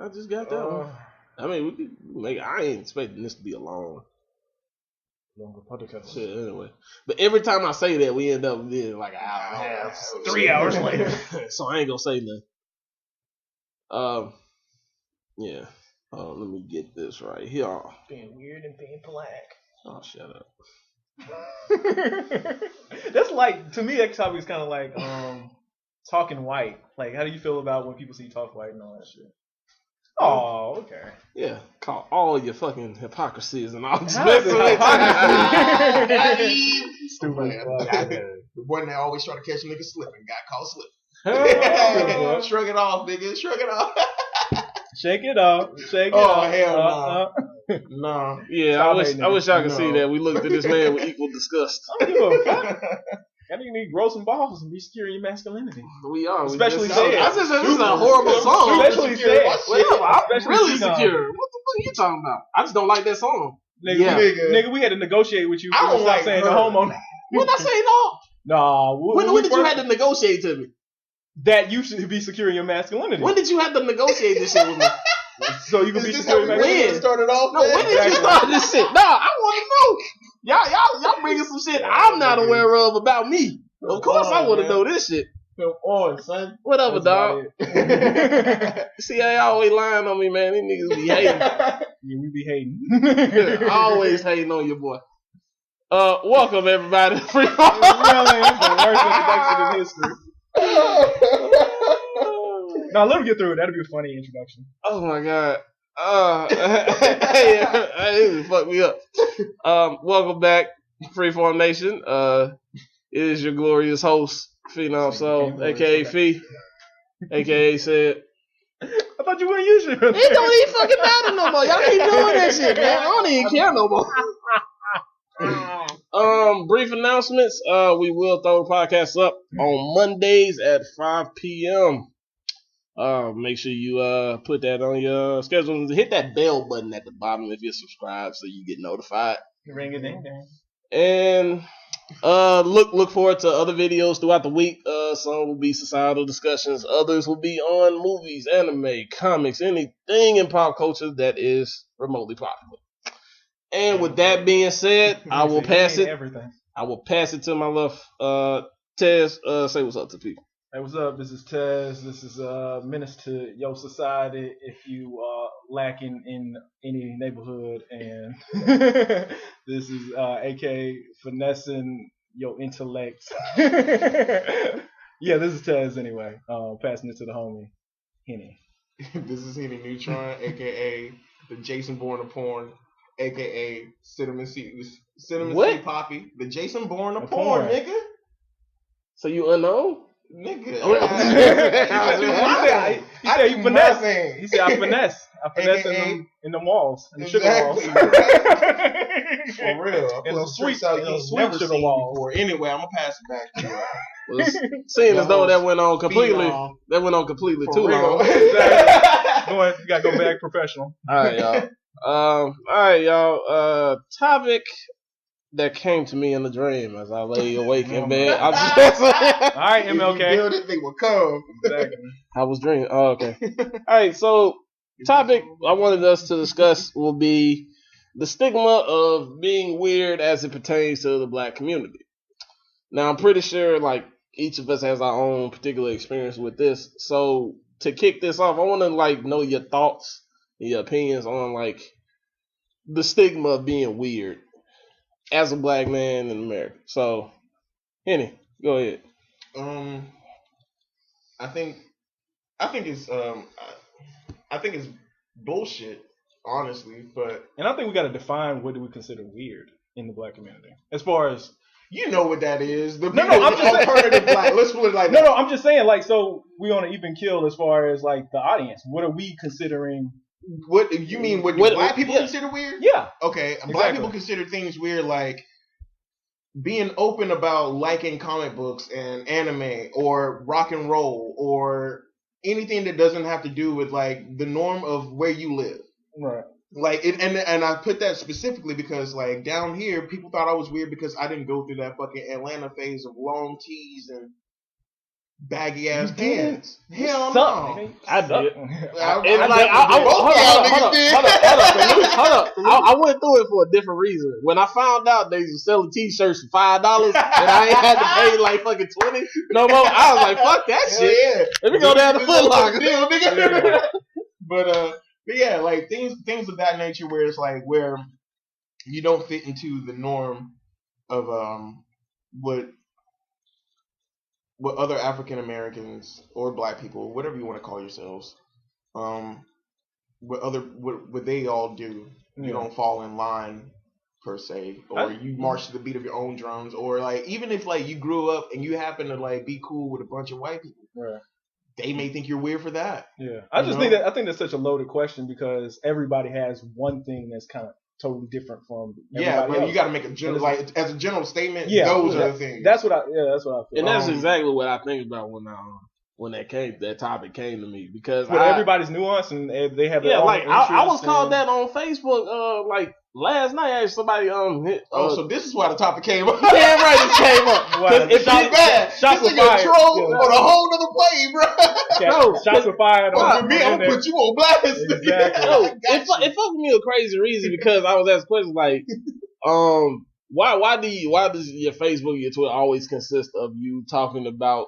I just got that one. I mean, we could make. I ain't expecting this to be a longer podcast. Shit, anyway. But every time I say that, we end up being like an hour and a half, 3 hours later. So I ain't gonna say nothing. Yeah. Let me get this right here. Being weird and being black. Oh, shut up. That's like, to me, that topic is kind of like talking white. Like, how do you feel about when people see you talk white and all that shit? Oh, okay. Yeah, call all your fucking hypocrisies and all this hypocrisy? Stupid. The boy that always try to catch a nigga slipping got caught slipping. Shrug it off, nigga. Shrug it off. Shake it off. Shake it off. Oh, hell no. No. Yeah, I wish y'all could see that. We looked at this man with equal disgust. I don't give a fuck. I think you need to grow some balls and be secure in your masculinity. We are. Especially said. I just said this is a horrible song. Especially said. I'm really secure. What the fuck are you talking about? I just don't like that song. Nigga, we had to negotiate with you. I don't like saying the homo. When I say no? No. When did you have to negotiate to me? That you should be secure in your masculinity. When did you have to negotiate this shit with me? So you can be secure in your masculinity? When started off? No, when did you start this shit? No, I want to know. Y'all bringing some shit I'm not aware of about me. Of course I want to know this shit. Come on, son. Whatever, dog. See, I always lying on me, man. These niggas be hating. Yeah, we be hating. Always hating on your boy. Welcome everybody to Free It's the worst introduction in history. Now let him get through it. That'll be a funny introduction. Oh my god. Hey, fuck me up. Welcome back, Freeform Nation. It is your glorious host, Phenom Soul, aka Fee, aka Said. I thought you wouldn't use it. It don't even fucking matter no more. Y'all keep doing that shit, man. I don't even care no more. Brief announcements. We will throw the podcast up on Mondays at 5 p.m. Make sure you put that on your schedule. Hit that bell button at the bottom if you're subscribed so you get notified. Ring a ding ding. And look forward to other videos throughout the week. Some will be societal discussions, others will be on movies, anime, comics, anything in pop culture that is remotely popular. And with that being said, I will pass it. Everything. I will pass it to my left. Tez, say what's up to people. Hey, what's up? This is Tez. This is Menace to Your Society if you are lacking in any neighborhood. And this is AK Finessing Your Intellect. Yeah, this is Tez anyway. Passing it to the homie, Henny. This is Henny Neutron, a.k.a. the Jason Bourne of porn, a.k.a. Cinnamon Seed Poppy. The Jason Bourne of porn, nigga. So you unknown? Nigga. He said you finesse. He said I finesse. I finesse in the walls, in the sugar walls. For real. In the sweet sugar walls. Before. Anyway, I'm gonna pass it back to you. Well, seeing as though that went on completely too long. You gotta go back professional. All right, y'all. Topic that came to me in a dream as I lay awake in bed. All right, MLK. You this thing will come. Exactly. I was dreaming. Oh, okay. All right, so topic I wanted us to discuss will be the stigma of being weird as it pertains to the black community. Now, I'm pretty sure like each of us has our own particular experience with this. So to kick this off, I want to like know your thoughts and your opinions on like the stigma of being weird as a black man in America. So, Henny, go ahead. I think it's bullshit, honestly. And I think we got to define what do we consider weird in the black community, as far as you know what that is. I'm just alternative black. Let's put it like that. No, I'm just saying like so we on an even kill as far as like the audience. What are we considering? What you mean? What black people consider weird? Yeah. Okay. Exactly. Black people consider things weird, like being open about liking comic books and anime or rock and roll or anything that doesn't have to do with like the norm of where you live. Right. Like it, and I put that specifically because like down here, people thought I was weird because I didn't go through that fucking Atlanta phase of long tees and baggy ass You did? pants. Hell Suck, no. nigga. I Suck. did. I went through it for a different reason. When I found out they were selling T-shirts for $5 and I ain't had to pay like fucking $20 no more, I was like, fuck that shit. Yeah. Let me go down to Foot Locker. Yeah. But yeah, like things of that nature where it's like where you don't fit into the norm of what other African Americans or black people, whatever you want to call yourselves, what they all do. You don't fall in line per se, or you march to the beat of your own drums, or like even if like you grew up and you happen to like be cool with a bunch of white people, they may think you're weird for that. Yeah, I think that's such a loaded question because everybody has one thing that's kind of totally different from everybody else. You got to make a general as a general statement. Yeah, those are the things. That's what I feel. And that's exactly what I think about when that topic came to me because everybody's nuanced and they have their own like I was called that on Facebook like last night. Actually, somebody hit. So this is why the topic came up. Yeah, right. It came up. Wow. It's not bad. Shots were fired. Troll on a whole other plane, bro. Shots were fired. For me, I'm gonna put you on blast. Exactly. No, it fucked me a crazy reason because I was asked questions like, why does your Facebook, your Twitter always consist of you talking about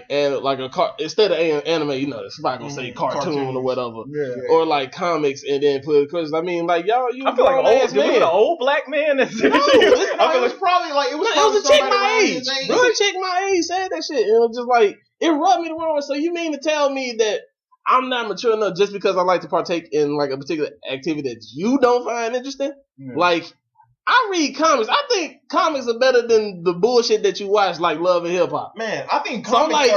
instead of anime, somebody gonna say cartoon or whatever, or like comics, and then put because I mean like y'all, I feel like was it an old black man? It was probably like it was a chick my age. It was a chick my age said that shit, and it was just like it rubbed me the wrong way. So you mean to tell me that I'm not mature enough just because I like to partake in like a particular activity that you don't find interesting? Like I read comics. I think comics are better than the bullshit that you watch, like Love and Hip Hop. Man, I think comics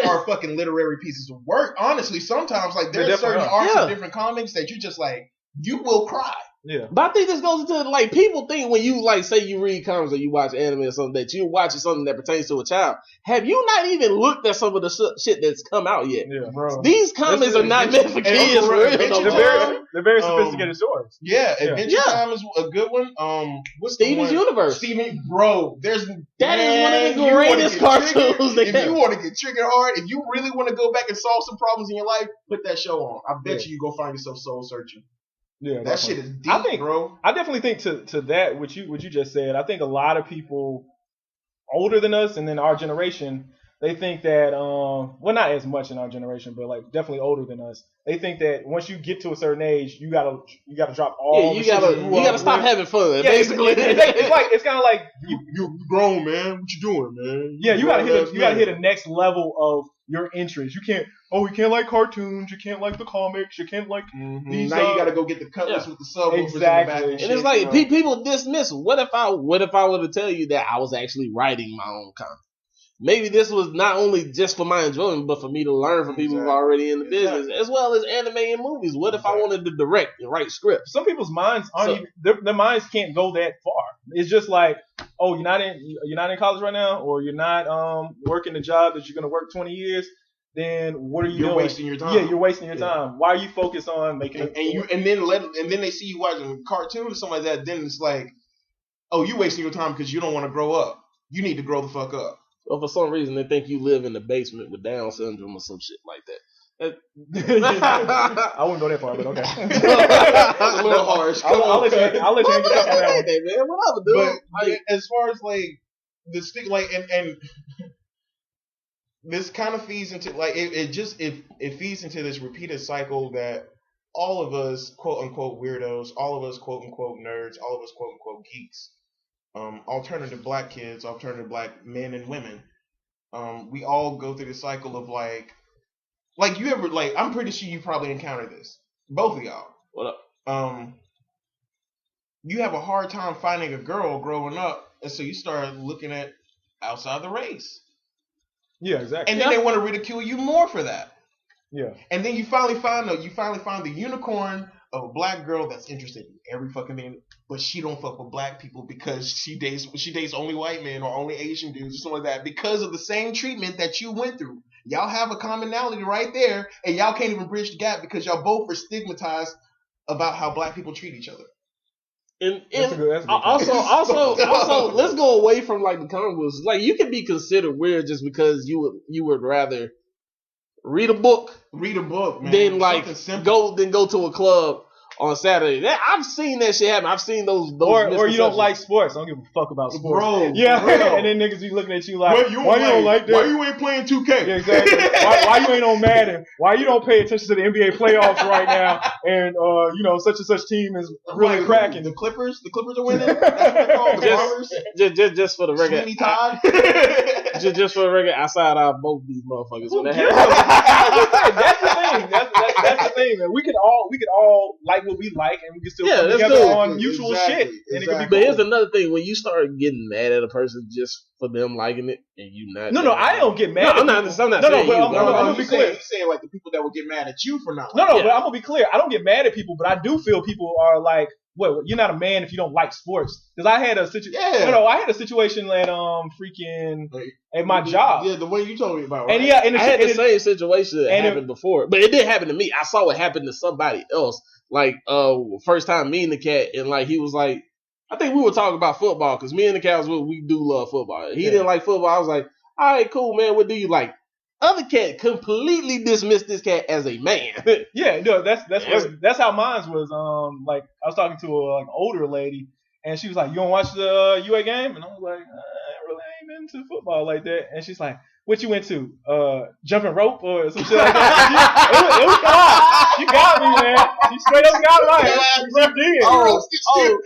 are fucking literary pieces of work. Honestly, sometimes like there's certain arcs of different comics that you just like you will cry. Yeah, but I think this goes into like people think when you like say you read comics or you watch anime or something that you're watching something that pertains to a child. Have you not even looked at some of the shit that's come out yet? Yeah, bro. These comics are not meant for kids. They're very sophisticated stories. Yeah, Adventure Time is a good one. What's Steven's Universe? Bro, that is one of the greatest cartoons. If you want to get triggered hard, if you really want to go back and solve some problems in your life, put that show on. I bet you go find yourself soul searching. Yeah, that shit is deep, bro. I definitely think to that what you just said. I think a lot of people older than us and then our generation, they think that well, not as much in our generation, but like definitely older than us. They think that once you get to a certain age, you gotta drop all. You gotta stop having fun. Basically, it's kind of like you grown, man. What you doing, man? You gotta hit a next level of your interest. You can't like cartoons, you can't like the comics, you can't like these. Now you gotta go get the cutlass with the subwoofers in the back and shit. It's like people dismiss. What if I were to tell you that I was actually writing my own comic? Maybe this was not only just for my enjoyment, but for me to learn from people who are already in the business, as well as anime and movies. What if I wanted to direct and write scripts? Some people's minds aren't their minds can't go that far. It's just like, oh, you're not in college right now, or you're not working a job that you're gonna work 20 years. Then what are you doing? You're wasting your time. Yeah, you're wasting your time. Why are you focused on making and then they see you watching cartoons or something like that. Then it's like, oh, you wasting your time because you don't want to grow up. You need to grow the fuck up. Or for some reason they think you live in the basement with Down syndrome or some shit like that. I wouldn't go that far, but okay. A little harsh. I'll let you get up on that one. Man, whatever, dude. But as far as like the stick, like and this kind of feeds into like it feeds into this repeated cycle that all of us quote unquote weirdos, all of us quote unquote nerds, all of us quote unquote geeks, alternative black kids, alternative black men and women, we all go through the cycle of like you ever like I'm pretty sure you probably encountered this, both of y'all. What up? You have a hard time finding a girl growing up, and so you start looking at outside the race. Yeah, exactly. And then they want to ridicule you more for that. Yeah. And then you finally find the unicorn of a black girl that's interested in every fucking thing, but she don't fuck with black people because she dates only white men or only Asian dudes or something like that because of the same treatment that you went through. Y'all have a commonality right there, and y'all can't even bridge the gap because y'all both are stigmatized about how black people treat each other. And a good also, let's go away from like the comic books. Like you can be considered weird just because you would rather read a book, man. Then like go to a club on Saturday. I've seen that shit happen. I've seen those or you don't like sports. I don't give a fuck about sports. Bro, yeah. And then niggas be looking at you like, why you don't like that? Why you ain't playing 2K? Yeah, exactly. why you ain't on Madden? Why you don't pay attention to the NBA playoffs right now? And such and such team is really cracking. The Clippers are winning. That's what they're called. Just for the record, Sweeney Todd. just for the record, I side out both these motherfuckers. That's the thing. That's the thing, man. We could all like what we like, and we can still come together on mutual shit. And it could be cool. But here's another thing: when you start getting mad at a person just for them liking it, and you not. No, I don't get mad. I'm not saying you. I'm gonna be clear. You're saying like the people that would get mad at you for not. But I'm gonna be clear. I don't get mad at people, but I do feel people are like, "What? You're not a man if you don't like sports." Because I had a situation. I had a situation at at my job. Yeah, the way you told me about. Right? And I had the same situation that happened before, but it didn't happen to me. I saw it happen to somebody else. Like first time me and the cat, and like he was like, I think we were talking about football because me and the cat we do love football. He didn't like football. I was like, all right, cool, man. What do you like? Other cat completely dismissed this cat as a man. Yeah, no, that's how mine was. Like I was talking to an older lady, and she was like, "You don't watch the UA game?" And I was like, "I really ain't into football like that." And she's like, "What you went to? Jumping rope or some shit like that?" It was God. She got me, man. She straight up got my ass. She did.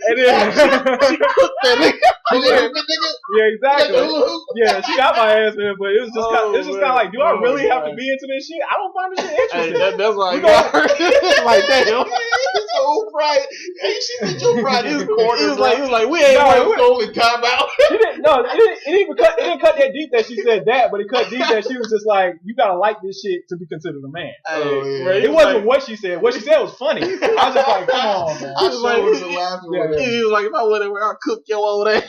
And then she cooked that nigga. Yeah, exactly. Yeah, she got my ass, man. But it was just kind of like, do I really have to be into this shit? I don't find this shit interesting. Hey, that's why I got like damn. So bright. Hey, she said your pride is corner. He was like, we ain't going to time out. It didn't cut that deep that she said that, but it cut deep that she was just like, you gotta like this shit to be considered a man. It wasn't what she said. What she said was funny. I was just like, come on, man. He was like, if I went anywhere, I'd cook your old ass.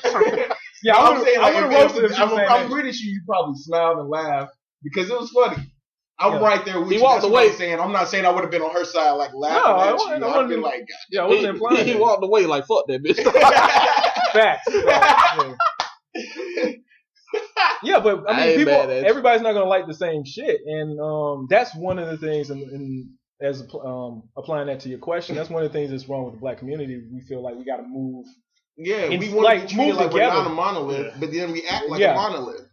Yeah, I would have roasted him. I'm pretty sure you probably smiled and laughed because it was funny. I'm right there with you. He walked away. I'm not saying I would have been on her side, like laughing at you. I'd been like, I wasn't implying. He walked away like, fuck that bitch. Facts. Yeah, but I mean, everybody's not gonna like the same shit, and that's one of the things. And as applying that to your question, that's one of the things that's wrong with the black community. We feel like we got to move. Yeah, we want to move like we're not a monolith, but then we act like a monolith.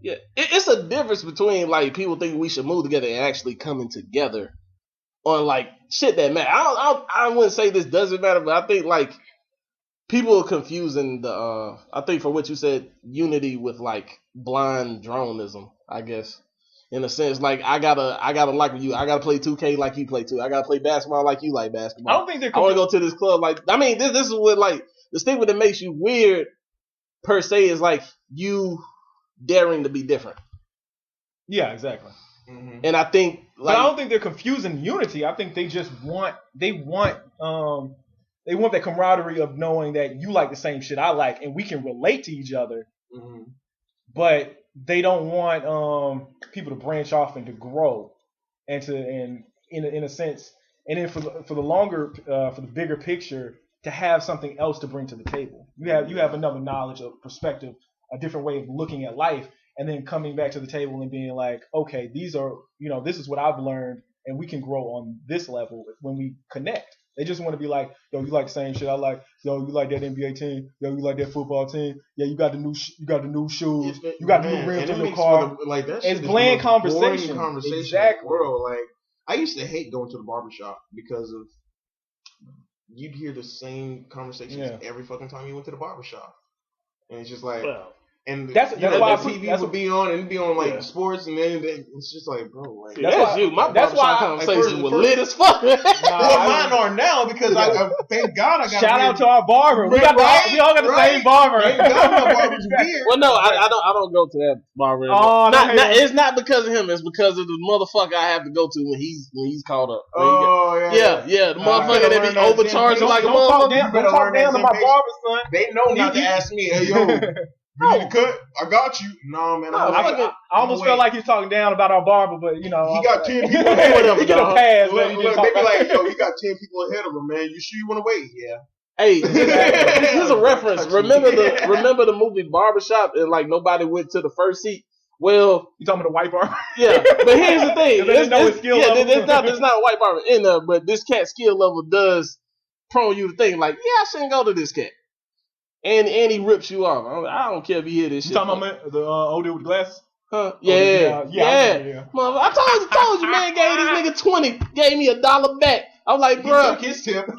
Yeah, it's a difference between like people thinking we should move together and actually coming together on like shit that matter. I wouldn't say this doesn't matter, but I think like people are confusing the I think for what you said, unity with like blind dronism, I guess. In a sense, like I gotta like you. I gotta play 2K like you play 2. I gotta play basketball like you like basketball. I don't think they're. I want to go to this club like. I mean, this is what like the stigma that makes you weird per se is like you daring to be different. Yeah, exactly. Mm-hmm. And I think, like, but I don't think they're confusing unity. I think they just want that camaraderie of knowing that you like the same shit I like, and we can relate to each other. Mm-hmm. But they don't want people to branch off and to grow, and in a sense, and then for the longer for the bigger picture, to have something else to bring to the table. You have another knowledge, a perspective, a different way of looking at life, and then coming back to the table and being like, okay, these are, this is what I've learned, and we can grow on this level when we connect. They just want to be like, yo, you like the same shit I like. Yo, you like that NBA team. Yo, you like that football team. Yeah, you got the new shoes. You got the new rims on your car. It's bland conversation. Exactly. Bro, like I used to hate going to the barbershop because of you'd hear the same conversations every fucking time you went to the barbershop, and it's just like. Well, and that's why the TV would be on, and it'd be on like sports, and then it's just like, bro, like my barbershop conversations were lit as fuck. Well, mine are now because I thank God I got. Shout out to our barber. We all got the same barber. Thank God my barber's weird. Well, no, I don't go to that barber. Oh, it's not because of him. It's because of the motherfucker I have to go to when he's called up. Yeah. The motherfucker that be overcharging like a motherfucker. Don't talk down to my barber, son. They know not to ask me, hey, yo. You need a cut? I got you. No, man. I almost felt like he's talking down about our barber, but he got 10 people ahead of him. He get a pass. They be like, yo, he got 10 people ahead of him, man. You sure you want to wait? Yeah. Hey, just a reference. Remember the movie Barbershop and like nobody went to the first seat. Well, You talking about the white barber? yeah, but here's the thing. There's Not a white barber in there, but this cat's skill level does prone you to think like, yeah, I shouldn't go to this cat. And he rips you off. I don't care if you hear this shit. You talking about the old dude with the glasses? Huh? Yeah. Mother, I told you, man, gave this nigga 20, gave me $1 back. I'm like, bro. He took his tip.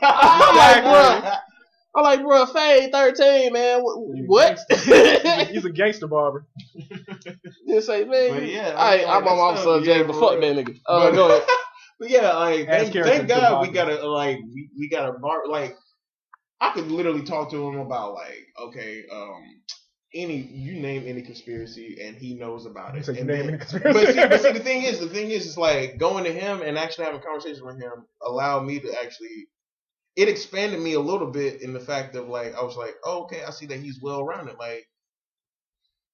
I'm like, bro, fade 13, man. What? He's a gangster barber. Just say, man. But yeah, I'm on my subject, but fuck that nigga. Go ahead. But yeah, like, thank God we got a bar. Like, I could literally talk to him about, like, okay, you name any conspiracy and he knows about it. Any conspiracy. But see, the thing is, it's like going to him and actually having conversations with him allowed me to actually. It expanded me a little bit in the fact of like I was like, oh, okay, I see that he's well rounded. Like,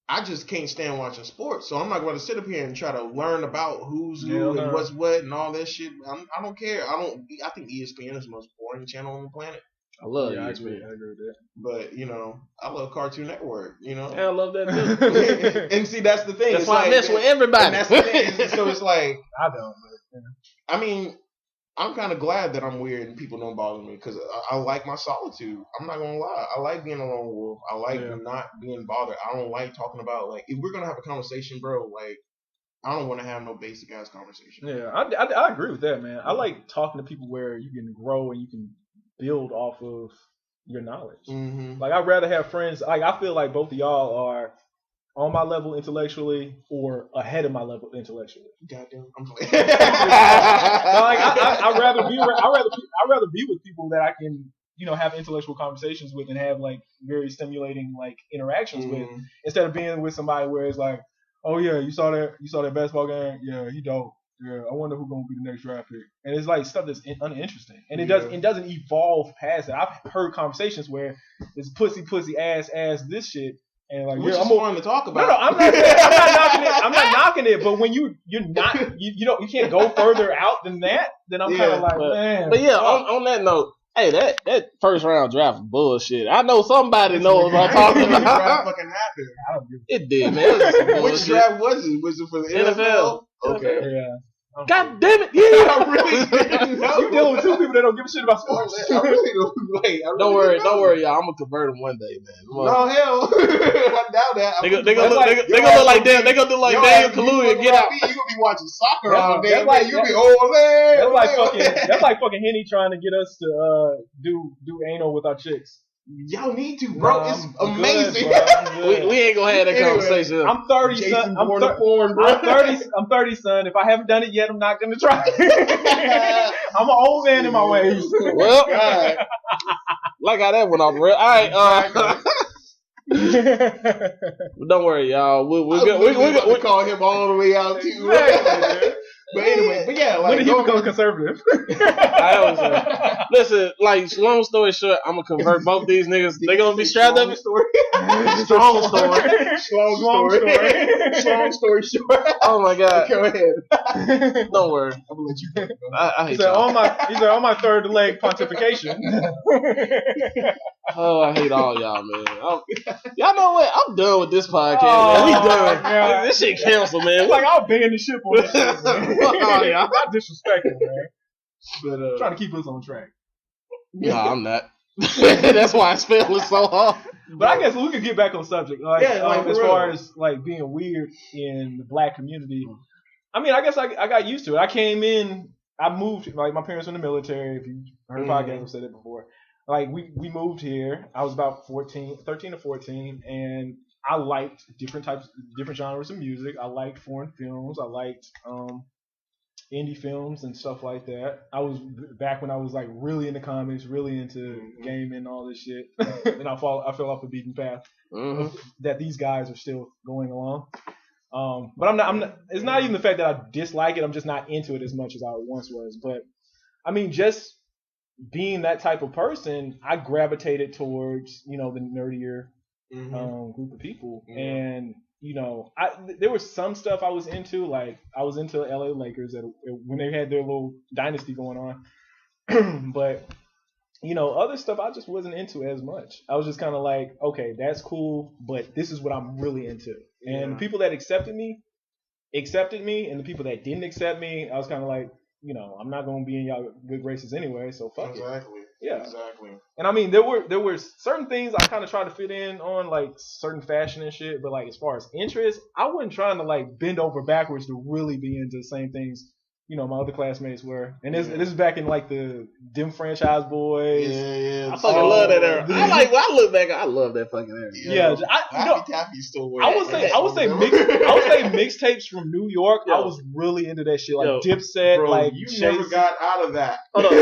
I just can't stand watching sports, so I'm not going to sit up here and try to learn about who's who and what's what and all that shit. I don't care. I think ESPN is the most boring channel on the planet. I love ESPN. I agree with that. But I love Cartoon Network. Yeah, I love that too. And see, that's the thing. That's why I mess with everybody. And that's the thing. So it's like I don't. But, I mean. I'm kind of glad that I'm weird and people don't bother me because I like my solitude. I'm not going to lie. I like being a lone wolf. I like not being bothered. I don't like talking about, like, if we're going to have a conversation, bro, like, I don't want to have no basic ass conversation. Yeah, I agree with that, man. I like talking to people where you can grow and you can build off of your knowledge. Mm-hmm. Like, I'd rather have friends. Like, I feel like both of y'all are on my level intellectually or ahead of my level intellectually. Goddamn, I'm playing. I'd rather be with people that I can, have intellectual conversations with and have like very stimulating like interactions with, instead of being with somebody where it's like, oh yeah, you saw that basketball game, yeah, he dope. Yeah, I wonder who's gonna be the next draft pick. And it's like stuff that's uninteresting, and it doesn't evolve past that. I've heard conversations where it's pussy ass this shit. And like, which is fun to talk about. No, I'm not knocking it. I'm not knocking it. But when you can't go further out than that, then I'm kind of like, man. But yeah, on that note, hey, that first round draft was bullshit. I know somebody knows what I'm talking about. Draft fucking happened. It did, man. Which draft was it? Was it for the NFL? Okay. Yeah. God damn it! Yeah, I really didn't know. You dealing with two people that don't give a shit about sports. Don't worry, y'all. I'm gonna convert them one day, man. No hell, I doubt that. They gonna look like Dan. They gonna look like Daniel Kaluuya and get out. You gonna be watching soccer all day. Like, you gonna be old man. That's like fucking Henny trying to get us to do anal with our chicks. Y'all need to, bro. It's amazing. Good, we ain't gonna have that conversation. I'm 30, son. I'm 30, son. If I haven't done it yet, I'm not gonna try. I'm an old man in my ways. Well, like how that went off real. All right. Don't worry, y'all. We're gonna call him all the way out too. But anyway, like, when did he become conservative? I always say, listen, like, long story short, I'm gonna convert both these niggas. They gonna be strapped up. Strong story short. Oh my god. Go ahead. Don't worry. I'm gonna let you go. I hate y'all. He said on my third leg pontification. Oh, I hate all y'all, man. Y'all know what? I'm done with this podcast, man. We done. God. This shit canceled, man. It's like I'll ban the ship on this shit, man. Oh, yeah. Not disrespectful, man. But trying to keep us on track. No, I'm not. That's why I spell it so hard. But I guess we could get back on subject. As far as like being weird in the black community, I mean, I guess I got used to it. I came in, I moved, like my parents were in the military. If you heard the podcast, I've said it before. Like we moved here. I was about 13 or 14, and I liked different genres of music. I liked foreign films. I liked indie films and stuff like that. I was back when I was like really into comics, really into gaming, all this shit, and I fell off the beaten path that these guys are still going along. But I'm not. It's not even the fact that I dislike it. I'm just not into it as much as I once was. But I mean, just being that type of person, I gravitated towards the nerdier group of people, and there was some stuff I was into. Like I was into LA Lakers when they had their little dynasty going on, but other stuff I just wasn't into as much. I was just kind of like, okay, that's cool, but this is what I'm really into. And the people that accepted me, and the people that didn't accept me, I was kind of like, I'm not gonna be in y'all good graces anyway, so fuck it. Yeah, exactly. And I mean, there were certain things I kind of tried to fit in on, like certain fashion and shit, but like as far as interest, I wasn't trying to like bend over backwards to really be into the same things. My other classmates were, and this is back in like the Dim Franchise Boys. Yeah. I fucking love that era. I look back, I love that fucking era. Yeah, Laffy still wear. I would say mixtapes from New York. I was really into that shit, like Dipset, bro, like you never got out of that. Hold on.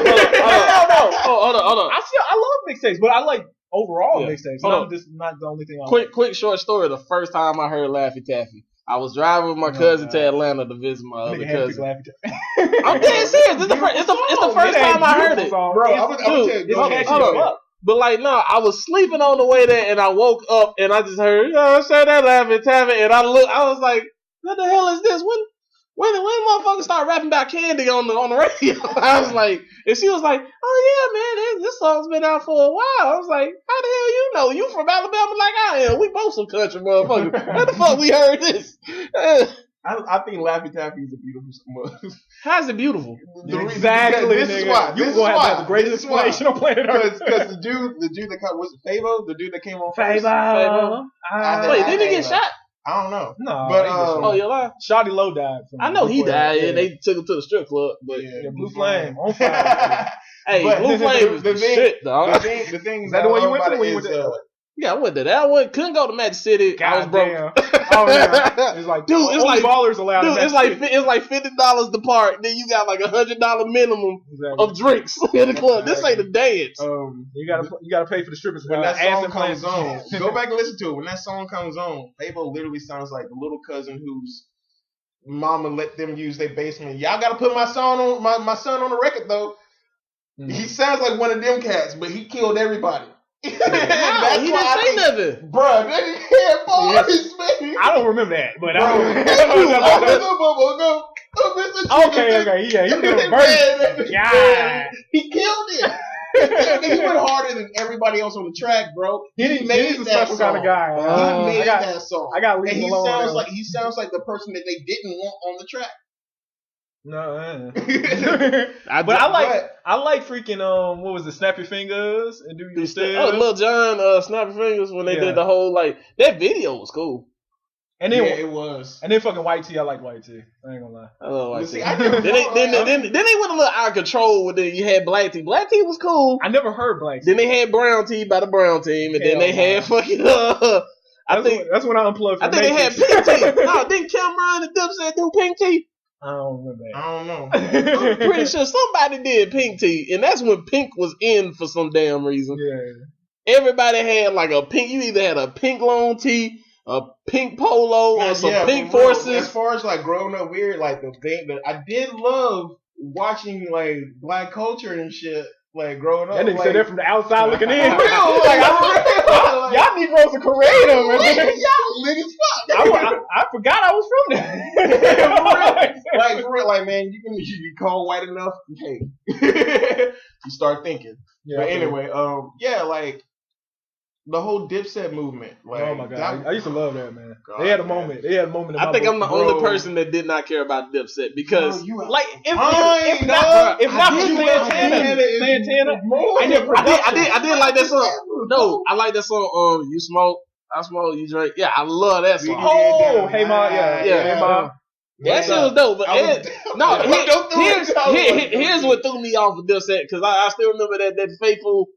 I love mixtapes, but I like overall mixtapes. This is not the only thing. Quick short story. The first time I heard Laffy Taffy, I was driving with my cousin to Atlanta to visit my other cousin. I'm dead serious. It's the first time I heard it, bro. But like, no, I was sleeping on the way there, and I woke up and I just heard, say that Laffy Taffy, and I was like, what the hell is this? When motherfuckers start rapping about candy on the radio? I was like, and she was like, oh yeah, man, this song's been out for a while. I was like, how the hell you know? You from Alabama like I am. We both some country motherfuckers. How the fuck we heard this? I think Laffy Taffy is a beautiful song. How's it beautiful? Exactly. This is why. You're going to have the greatest explanation on planet Earth. Because the dude that was it Favo? The dude that came on Favo. Wait, didn't he get shot? I don't know. No, but you're lying. Shawty Low died. I know he died, and they took him to the strip club. But Blue Flame on fire. Hey, Blue Flame was the shit, dog. The thing is that the one you went to? When you went to Yeah, I went to that one. Couldn't go to Magic City. God I was broke. It's like, dude, it's like ballers allowed. Dude, it's like $50 to park. Then you got like $100 minimum of drinks in the club. This ain't a dance. You gotta pay for the strippers. When that song comes on, go back and listen to it. When that song comes on, Fabo literally sounds like the little cousin whose mama let them use their basement. Y'all gotta put my son on my son on the record though. He sounds like one of them cats, but he killed everybody. He didn't say nothing, bro. Man. I don't remember that, but okay, yeah, he was he killed it. He went harder than everybody else on the track, bro. He's a special kind of guy. He made that song. I got to leave him alone. He sounds like the person that they didn't want on the track. No, but I like freaking what was it? Snap Your Fingers and Do Your Step. Oh, Lil Jon, Snap Your Fingers when they did the whole that video was cool. And then it was. And then fucking White T, I like White T. I ain't gonna lie. I love White T. Then they went a little out of control with you had Black T. Black T was cool. I never heard Black T. Then they had Brown T by the Brown Team, and then they had fucking that's when I unplugged. I think they had Pink T. No, didn't Cameron and Dipset do Pink T? I don't remember that. I don't know. I'm pretty sure somebody did Pink T, and that's when Pink was in for some damn reason. Yeah. Everybody had like a pink. You either had a pink long tee, a pink polo, or some pink forces. As far as like growing up weird, like the thing that I did love watching like black culture and shit. Like growing up, that nigga said that from the outside looking in. Y'all Negroes are creative, man. Y'all lit as fuck. I forgot I was from there. For real, like man, you can call white enough, hey, you start thinking. Yeah, but anyway, like the whole Dipset movement. Like, oh my god, I used to love that, man. They had a moment. I think I'm the only person that did not care about Dipset because, if not for Santana, I did like that song. No, I like that song. You smoke, I smoke, you drink. Yeah, I love that song. Oh, hey ma, hey ma. That shit was dope, but here's what threw me off of Dipset because I still remember that fateful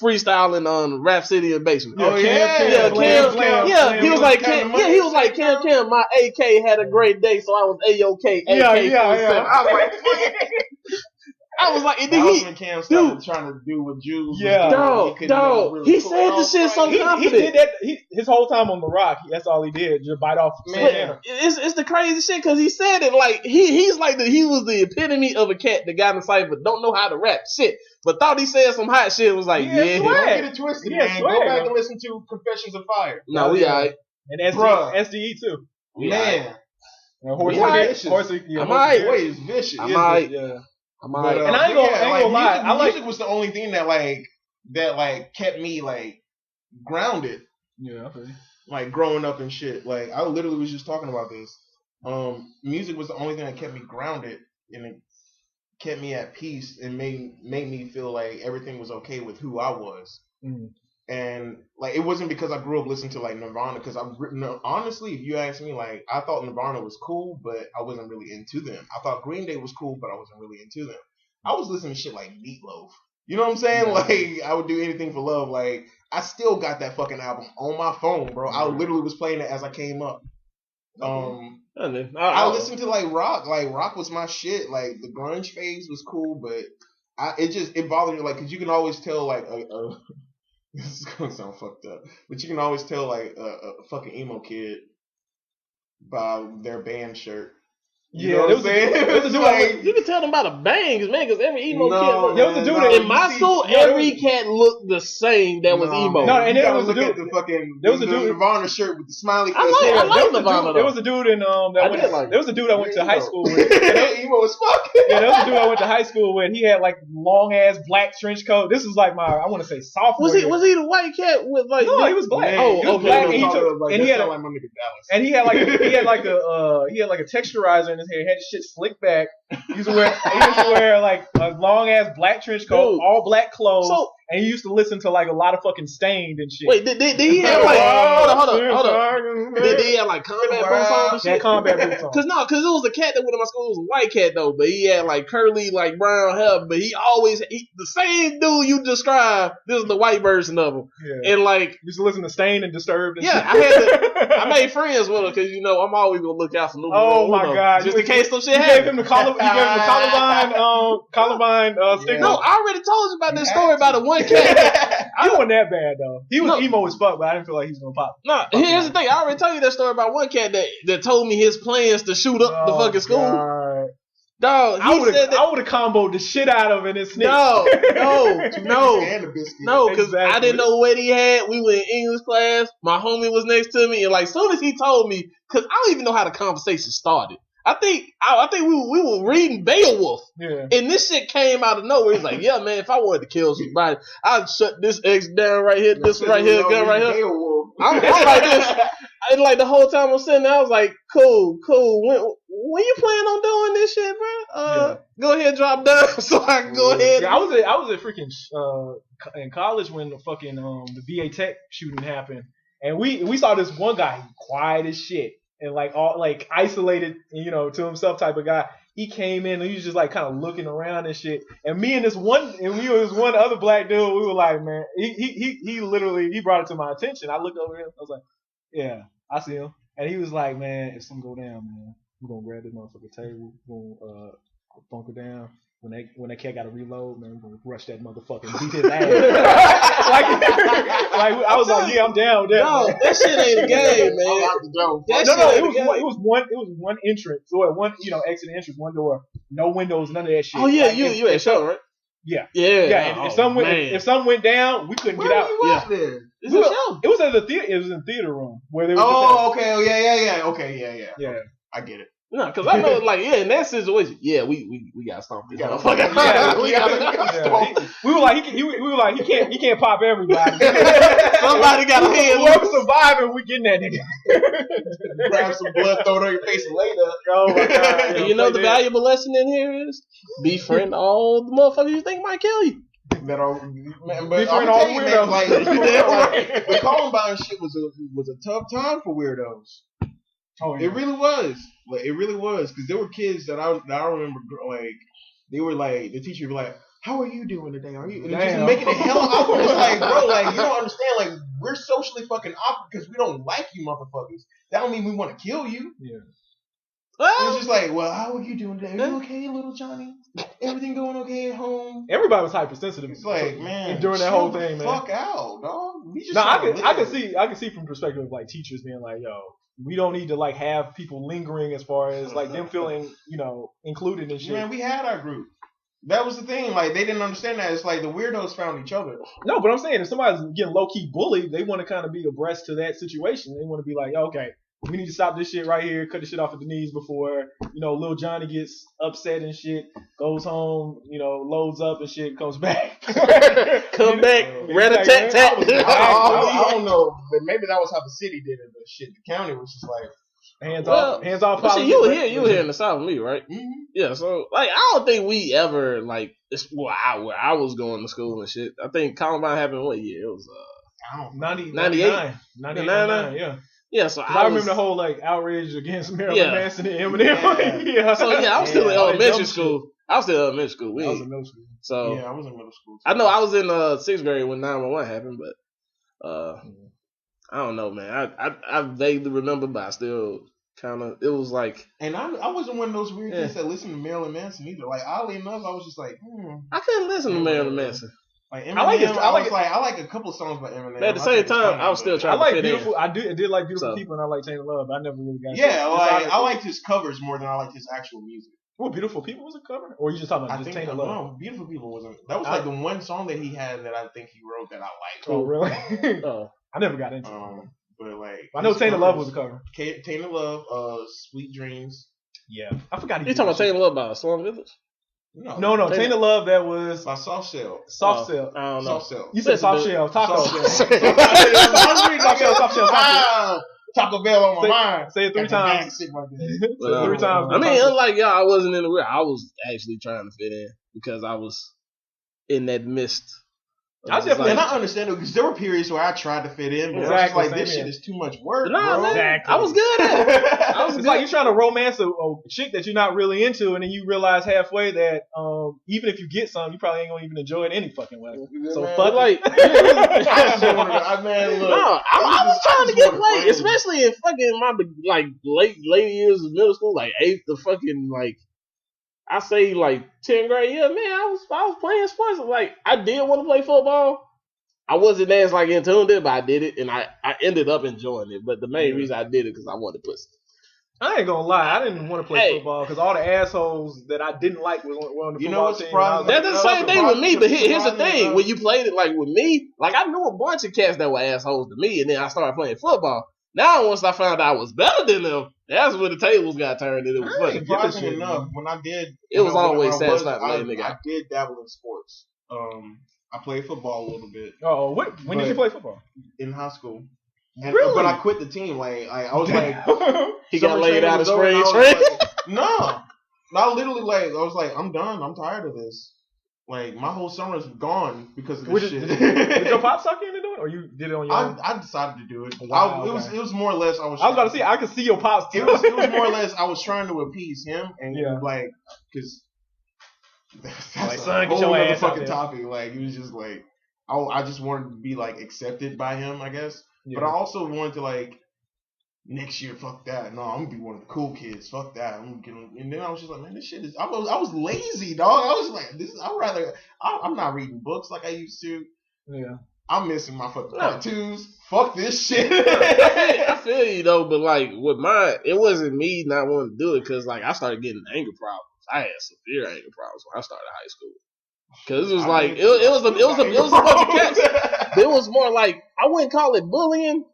freestyling on Rap City and Basement. Oh Cam. He was like Cam, my AK had a great day, so I was A-OK. I was like, and then when Cam started trying to do what Jules dog. He said the shit so confident. He did that. His whole time on the Rock, that's all he did, just bite off. Man, it's the crazy shit because he said it like he's like he was the epitome of a cat that got in the cypher, don't know how to rap shit, but thought he said some hot shit. Was like, don't get it twisted, man. Go back and listen to Confessions of Fire. No, we alright. And SDE too. Man, Horsey, I'm alright. Boy is vicious. I'm alright. might. And I ain't gonna lie. Music was the only thing that kept me like grounded. Yeah, okay. Like growing up and shit. Like I literally was just talking about this. Music was the only thing that kept me grounded and it kept me at peace and made me feel like everything was okay with who I was. Mm. And like it wasn't because I grew up listening to like Nirvana, because honestly, if you ask me, like I thought Nirvana was cool, but I wasn't really into them. I thought Green Day was cool, but I wasn't really into them. I was listening to shit like Meatloaf. You know what I'm saying? Yeah. Like I would do anything for love. Like I still got that fucking album on my phone, bro. I literally was playing it as I came up. I listened to like rock. Like rock was my shit. Like the grunge phase was cool, but it bothered me, like, because you can always tell like this is gonna sound fucked up, but you can always tell like a fucking emo kid by their band shirt. You know what I'm saying? You can tell them by the bangs, man, because every emo kid. There was a dude in my school. Every cat looked the same. That was emo. No, and there was look a dude. At the fucking. There was a dude dude Nirvana shirt with the smiley face. I like Nirvana. There was a dude in there was a dude I went to high school with. Emo as fuck. Yeah, there was a dude I went to high school with. He had like long ass black trench coat. This was like I want to say sophomore. Was he the white cat with like? No, he was black. Man, he was black, and he had like a texturizer in his hair. He had his shit slicked back. He used to wear like a long ass black trench coat, all black clothes, and he used to listen to like a lot of fucking Stained and shit. Wait, did he have like hold on? Did he have like combat boots on and shit? Yeah, combat boots on. Cause it was a cat that went to my school. It was a white cat though, but he had like curly like brown hair. But he always the same dude you described. This is the white version of him, and like used to listen to Stained and Disturbed. And shit. I made friends with him because I'm always gonna look out for little. Oh my god! Just in case some shit happened. Gave him the Columbine stigma. No, I already told you about this story about the one cat. I wasn't that bad though. He was emo as fuck, but I didn't feel like he was gonna pop. No, here's the thing. I already told you that story about one cat that told me his plans to shoot up the fucking school. God. Dog, I would have comboed the shit out of him in his snitch. No, because exactly. I didn't know what he had. We were in English class. My homie was next to me, and like soon as he told me, because I don't even know how the conversation started. I think we were reading Beowulf, and this shit came out of nowhere. He's like, "Yeah, man, if I wanted to kill somebody, I'd shut this X down right here, this right here, gun right here." I'm like this, and like the whole time I'm sitting there, I was like, "Cool. When you plan on doing this shit, bro? Go ahead, drop down so I can go ahead." Yeah, I was at freaking in college when the fucking the VA Tech shooting happened, and we saw this one guy quiet as shit. And like all like isolated, to himself type of guy. He came in and he was just like kind of looking around and shit. And me and this one other black dude, we were like, man, he literally brought it to my attention. I looked over him, I was like, yeah, I see him. And he was like, man, if something go down, man, we're gonna grab this motherfucking table, we're gonna bunker down. When that cat got to reload, man, we're gonna rush that motherfucker and beat his ass. like I was like, yeah, I'm down. No, that shit ain't a game, man. It was one entrance, or one exit entrance, one door, no windows, none of that shit. Oh yeah, you at show, right? Yeah. Yeah. If something went down, we couldn't get out. There? It was at the theater. It was in the theater room where they. Okay. Oh yeah. Okay, yeah. I get it. No, because I know, like, in that situation, we got to stomp this motherfucker. We were like, he can't pop everybody. Somebody got a hand. Whoever's surviving, we getting that nigga. Grab some blood, throw it on your face later. Oh my god! And you know the valuable lesson in here is befriend all the motherfuckers you think might kill you. But befriend all the weirdos. Like, the Columbine shit was a tough time for weirdos. Oh, yeah. It really was. Like, it really was, because there were kids that I remember, like, they were like, the teacher would be like, "How are you doing today? Are you?" And just making it hell awkward. It's like, bro, like, you don't understand. Like, we're socially fucking awkward because we don't like you, motherfuckers. That don't mean we want to kill you. Yeah. It's just like, well, how are you doing today? Are you okay, little Johnny? Everything going okay at home? Everybody was hypersensitive. It's like, man, during that whole thing, man. Fuck out, dog. I can see from the perspective of like teachers being like, yo, we don't need to like have people lingering as far as like them feeling, included and shit. Man, we had our group. That was the thing. Like, they didn't understand that. It's like the weirdos found each other. No, but I'm saying if somebody's getting low key bullied, they want to kind of be abreast to that situation. They want to be like, okay, We need to stop this shit right here. Cut the shit off at the knees before Lil Johnny gets upset and shit. Goes home, loads up and shit. Comes back. Come back, rat-a-tat-tat. I don't know, but maybe that was how the city did it. But shit, the county was just like hands off. See, you were here in the South with me, right? mm-hmm. Yeah. So like, I don't think we ever like where I was going to school and shit. I think Columbine happened what year? It was 98, 99, yeah. Yeah, so I remember the whole like outrage against Marilyn Manson and Eminem. Yeah. So I was still in elementary school. I was still in elementary school. I was in middle school. So I was in middle school. I know I was in 6th grade when 911 happened, but I don't know, man. I vaguely remember, but I still kind of. It was like, and I wasn't one of those weird kids that listened to Marilyn Manson either. Like oddly enough, I was just like, I couldn't listen to Marilyn Manson. Like Eminem, I like a couple of songs by Eminem. But at the same time, I was still trying to fit in. I did like Beautiful People, and I like Tainted Love. I never really got. Yeah, I liked his covers more than I liked his actual music. Well, Beautiful People was a cover, or you just talking about just Tainted Love? No, Beautiful People wasn't. That was like the one song that he had that I think he wrote that I liked. Oh, really? I never got into it. But like, I know Tainted Love was a cover. Tainted Love, Sweet Dreams. Yeah, I forgot. You talking about Tainted Love by Slum Village? No. Tainted Love, that was by Soft Shell. Soft Shell. I don't know. Soft Shell. You said Soft Shell. Taco Shell. Soft Shell. Taco Bell on my mind. Say it 3 times. Say it 3 times. I mean, unlike y'all, I wasn't in the real. I was actually trying to fit in because I was in that mist. I understand it because there were periods where I tried to fit in, but I was like, this shit is too much work. Nah, man, exactly. I was good at it. It's like you're trying to romance a chick that you're not really into, and then you realize halfway that even if you get some, you probably ain't gonna even enjoy it any fucking way. So man, fuck like, I was trying to get played, especially in fucking my like late years of middle school, like 8th to fucking like. I say like 10th grade, yeah, man, I was playing sports. Like I did want to play football. I wasn't as like into it, but I did it, and I ended up enjoying it. But the main reason I did it because I wanted pussy. I ain't gonna lie, I didn't want to play football because all the assholes that I didn't like were on the football team. That's the same thing with me. But here's the thing: when you played it like with me, like I knew a bunch of cats that were assholes to me, and then I started playing football. Now, once I found out I was better than them, that's when the tables got turned and it was funny. Surprisingly enough, when I did, it was always satisfying. I did dabble in sports. I played football a little bit. Oh, when did you play football? In high school. Really? But I quit the team. Like I was like, he got laid out of spring training. No, I literally I was like, I'm done. I'm tired of this. Like my whole summer's gone because of this shit. Did your pop suck you into doing it, or you did it on your own? I decided to do it. Wow, it was more or less I was about to say I could see your pops too. It was more or less I was trying to appease him and like because that's son, a whole other fucking topic. Like he was just like I just wanted to be like accepted by him, I guess. Yeah. But I also wanted to like next year, fuck that. No, I'm gonna be one of the cool kids. Fuck that. And then I was just like, man, this shit is. I was lazy, dog. I was like, I'm not reading books like I used to. Yeah. I'm missing my fucking cartoons. Fuck this shit. I feel you though, but like with mine, it wasn't me not wanting to do it because like I started getting anger problems. I had severe anger problems when I started high school. Cause it was like it was a bunch of cats. It was more like I wouldn't call it bullying.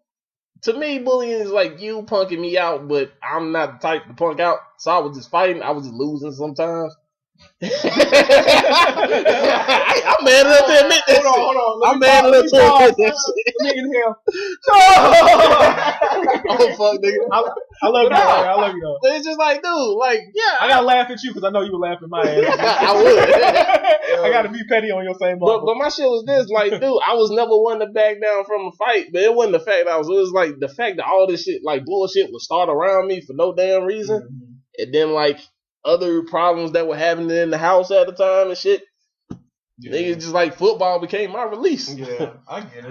To me, bullying is like you punking me out, but I'm not the type to punk out. So I was just fighting. I was just losing sometimes. I'm man enough to admit that. Hold on. I'm man enough to admit that shit. Nigga hell. Oh fuck, nigga. I love you. I love you. But it's just like, dude, like, yeah. I gotta laugh at you because I know you would laugh at my ass. I would. I gotta be petty on your same level. But my shit was this, like, dude, I was never one to back down from a fight. But it wasn't the fact it was like the fact that all this shit, like bullshit, would start around me for no damn reason, and then like other problems that were happening in the house at the time and shit. Yeah. Niggas just like football became my release. Yeah, I get it.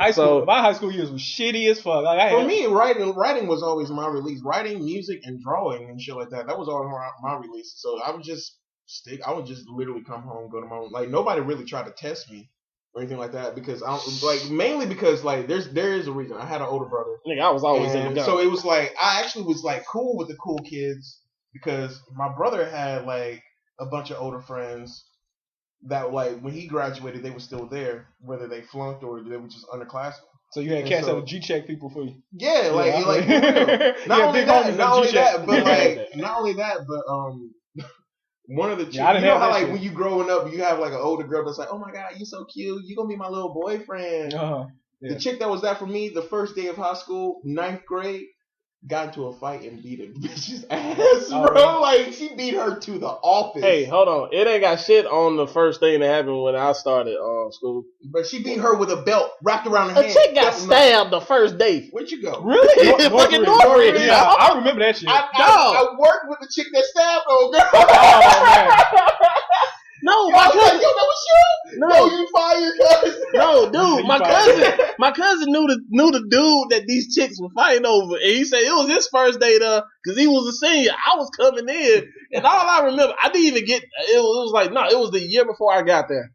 My high school years was shitty as fuck. For me, writing was always my release. Writing, music, and drawing and shit like that. That was all my release. So I would just literally come home, go to my own. Like nobody really tried to test me or anything like that because mainly because like there is a reason. I had an older brother. Nigga, I was always in the gun. So it was like I actually was like cool with the cool kids because my brother had like a bunch of older friends that like when he graduated they were still there, whether they flunked or they were just underclassmen. So you had cats that would G-check people for you. Yeah, like for real. Not only that, but one of the chicks, you know how like when you growing up, you have like an older girl that's like, oh my god, you so cute, you gonna be my little boyfriend. The chick that was that for me, the first day of high school, 9th grade, got into a fight and beat a bitch's ass, bro. Like, she beat her to the office. Hey, hold on. It ain't got shit on the first thing that happened when I started school. But she beat her with a belt wrapped around her hand. A chick got stabbed the first day. Where'd you go? Really? Fucking Northridge. Yeah, I remember that shit. I worked with the chick that stabbed old girl. Oh, man. No, my cousin. Like, yo, that was you? No, you fired, cuz. No, dude, my cousin knew the dude that these chicks were fighting over, and he said it was his first day there because he was a senior. I was coming in, and all I remember, I didn't even get. It was like no, it was the year before I got there,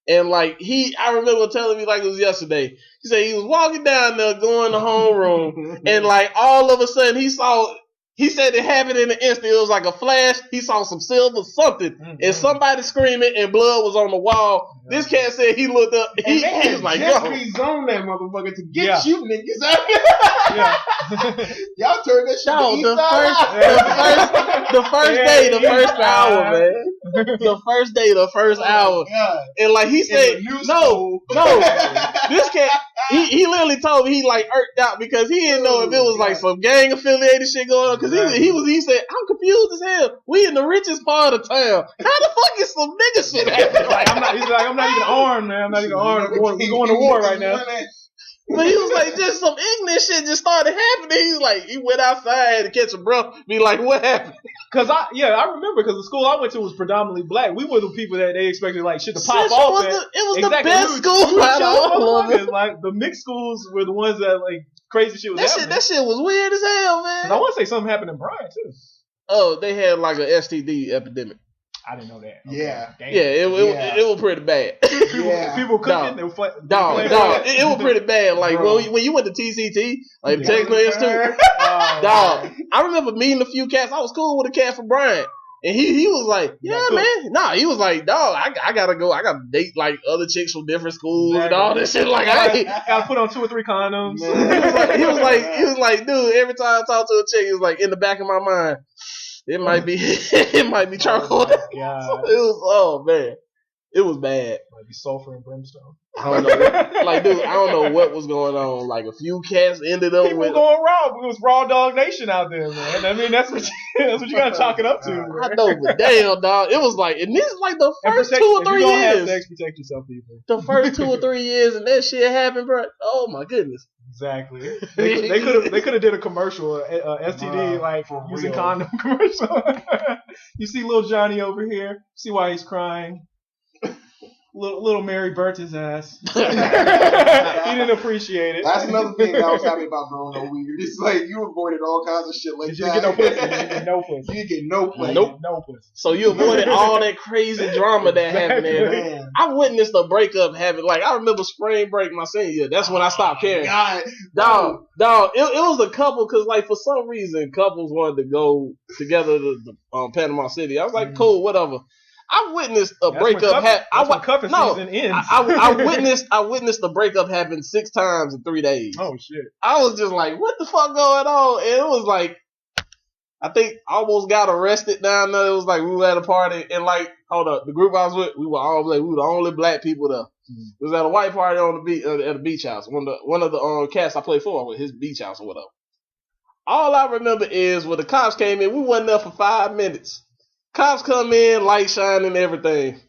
and like I remember telling me like it was yesterday. He said he was walking down there going to homeroom, and like all of a sudden he saw. He said it happened in an instant. It was like a flash. He saw some silver something, and somebody screaming, and blood was on the wall. This cat said he looked up. He was like, "Yo, rezoned that motherfucker to get you niggas out." Y'all turned that shit to East Side. The first day, the first hour, man. The first day, the first hour, and like he said, no. This cat, he literally told me he like irked out because he didn't know if it was like some gang affiliated shit going on. Because he said, I'm confused as hell. We in the richest part of town. How the fuck is some nigga shit happening? I'm not even armed, man. I'm not even armed. We're going to war right now. But he was like, just some ignorant shit just started happening. He was like, he went outside to catch a breath, be like, what happened? Cause I remember because the school I went to was predominantly black. We were the people that they expected like shit to pop off. It was the best school out of all of it. Like the mixed schools were the ones that like crazy shit was happening. That shit was weird as hell, man. I want to say something happened in Bryan too. Oh, they had like an STD epidemic. I didn't know that. Okay. Yeah. Damn. Yeah, it was pretty bad. People cooking. It was pretty bad. Like when you went to TCT, like Technical Institute, dog. I remember meeting a few cats. I was cool with a cat from Bryan. And he was like, yeah, man. Nah, he was like, dog, I gotta go. I gotta date like other chicks from different schools and all this shit. Like, I gotta put on 2 or 3 condoms. He was like, dude. Every time I talk to a chick, he was like, in the back of my mind, it might be charcoal. Oh man, it was bad. Might be sulfur and brimstone. I don't know. Like, dude, I don't know what was going on. Like, a few cats ended up people going raw. It was raw dog nation out there, man. I mean, that's what you gotta chalk it up to. Man. I know, but damn, dog, it was like, and this is like the first 2 or 3 years. Have sex, protect yourself, people. The first 2 or 3 years, and that shit happened, bro. Oh my goodness. Exactly. They could have did a commercial, STD like using condom commercial. You see little Johnny over here. See why he's crying. Little Mary burnt his ass. He didn't appreciate it. That's another thing that I was happy about growing up weird. It's like you avoided all kinds of shit like that. You didn't get no pussy. You didn't get no pussy. Nope. No pussy. So you avoided all that crazy drama that happened there. Man. I witnessed a breakup happen. Like, I remember spring break my senior year. That's when I stopped caring. God. Dog. It was a couple because, like, for some reason, couples wanted to go together to Panama City. I was like, cool, whatever. I witnessed a breakup happen. I witnessed the breakup happen 6 times in 3 days. Oh shit! I was just like, what the fuck going on? And it was like, I think I almost got arrested down there. It was like we were at a party and like, hold up, the group I was with, we were the only black people there. It was at a white party on the beach at a beach house. One of the cats I played for with his beach house or whatever. All I remember is when the cops came in, we wasn't there for 5 minutes. Cops come in, light shining, everything.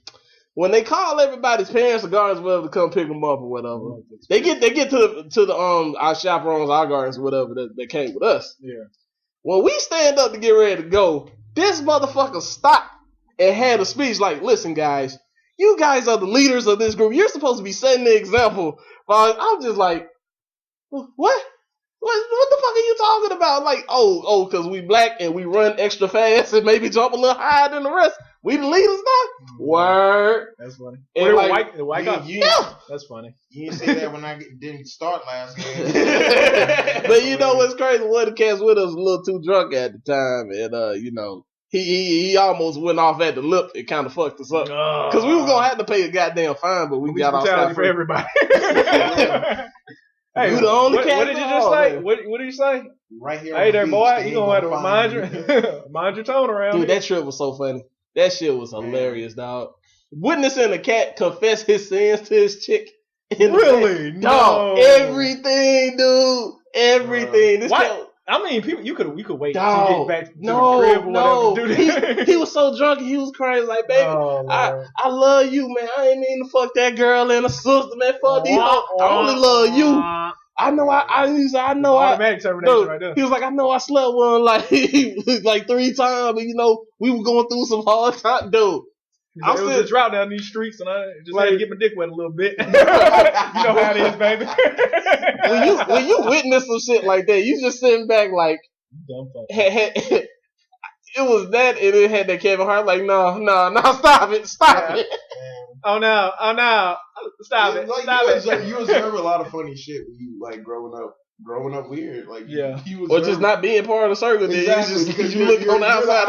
When they call everybody's parents or guardians, whatever, to come pick them up or whatever, they get to the our chaperones, our guardians, whatever that came with us. Yeah. When we stand up to get ready to go, this motherfucker stopped and had a speech like, "Listen, guys, you guys are the leaders of this group. You're supposed to be setting the example." But I'm just like, what? What the fuck are you talking about? Like, because we black and we run extra fast and maybe jump a little higher than the rest. We the leaders now? Word. That's funny. And like, the white guy. Yeah. That's funny. You didn't say that when I didn't start last game. But you know what's crazy? One of the cats with us was a little too drunk at the time. And, he almost went off at the lip. It kind of fucked us up. Because we were going to have to pay a goddamn fine, but we got off scot-free for everybody. Hey, You the only cat. What did you just say? What did you say? Right here. Hey on there, the boy. beach, You they gonna have ain't to find mind your tone around Dude, here. that trip was so funny. That shit was hilarious, dog. Witnessing a cat confess his sins to his chick. Really? Dog, No. everything, dude. Everything. This Why? cat. I mean, people, you could wait Dog, to get back to the crib or no. whatever to do that. He was so drunk, he was crazy. Like, baby, Oh, I love you, man. I ain't mean to fuck that girl and a sister, man. Fuck these hoes. I only love you. I know automatic termination dude, right there. He was like, I know I slept with him like 3 times, but we were going through some hard time, dude. It was a drought down these streets, and I just had to get my dick wet a little bit. You know how it is, baby. when you witness some shit like that, you just sitting back like, it was that, and it had that Kevin Hart like, no, stop it. Oh no, stop it. You observe a lot of funny shit when you like growing up weird. Like or just not being part of the circle. Exactly, because you look on the outside.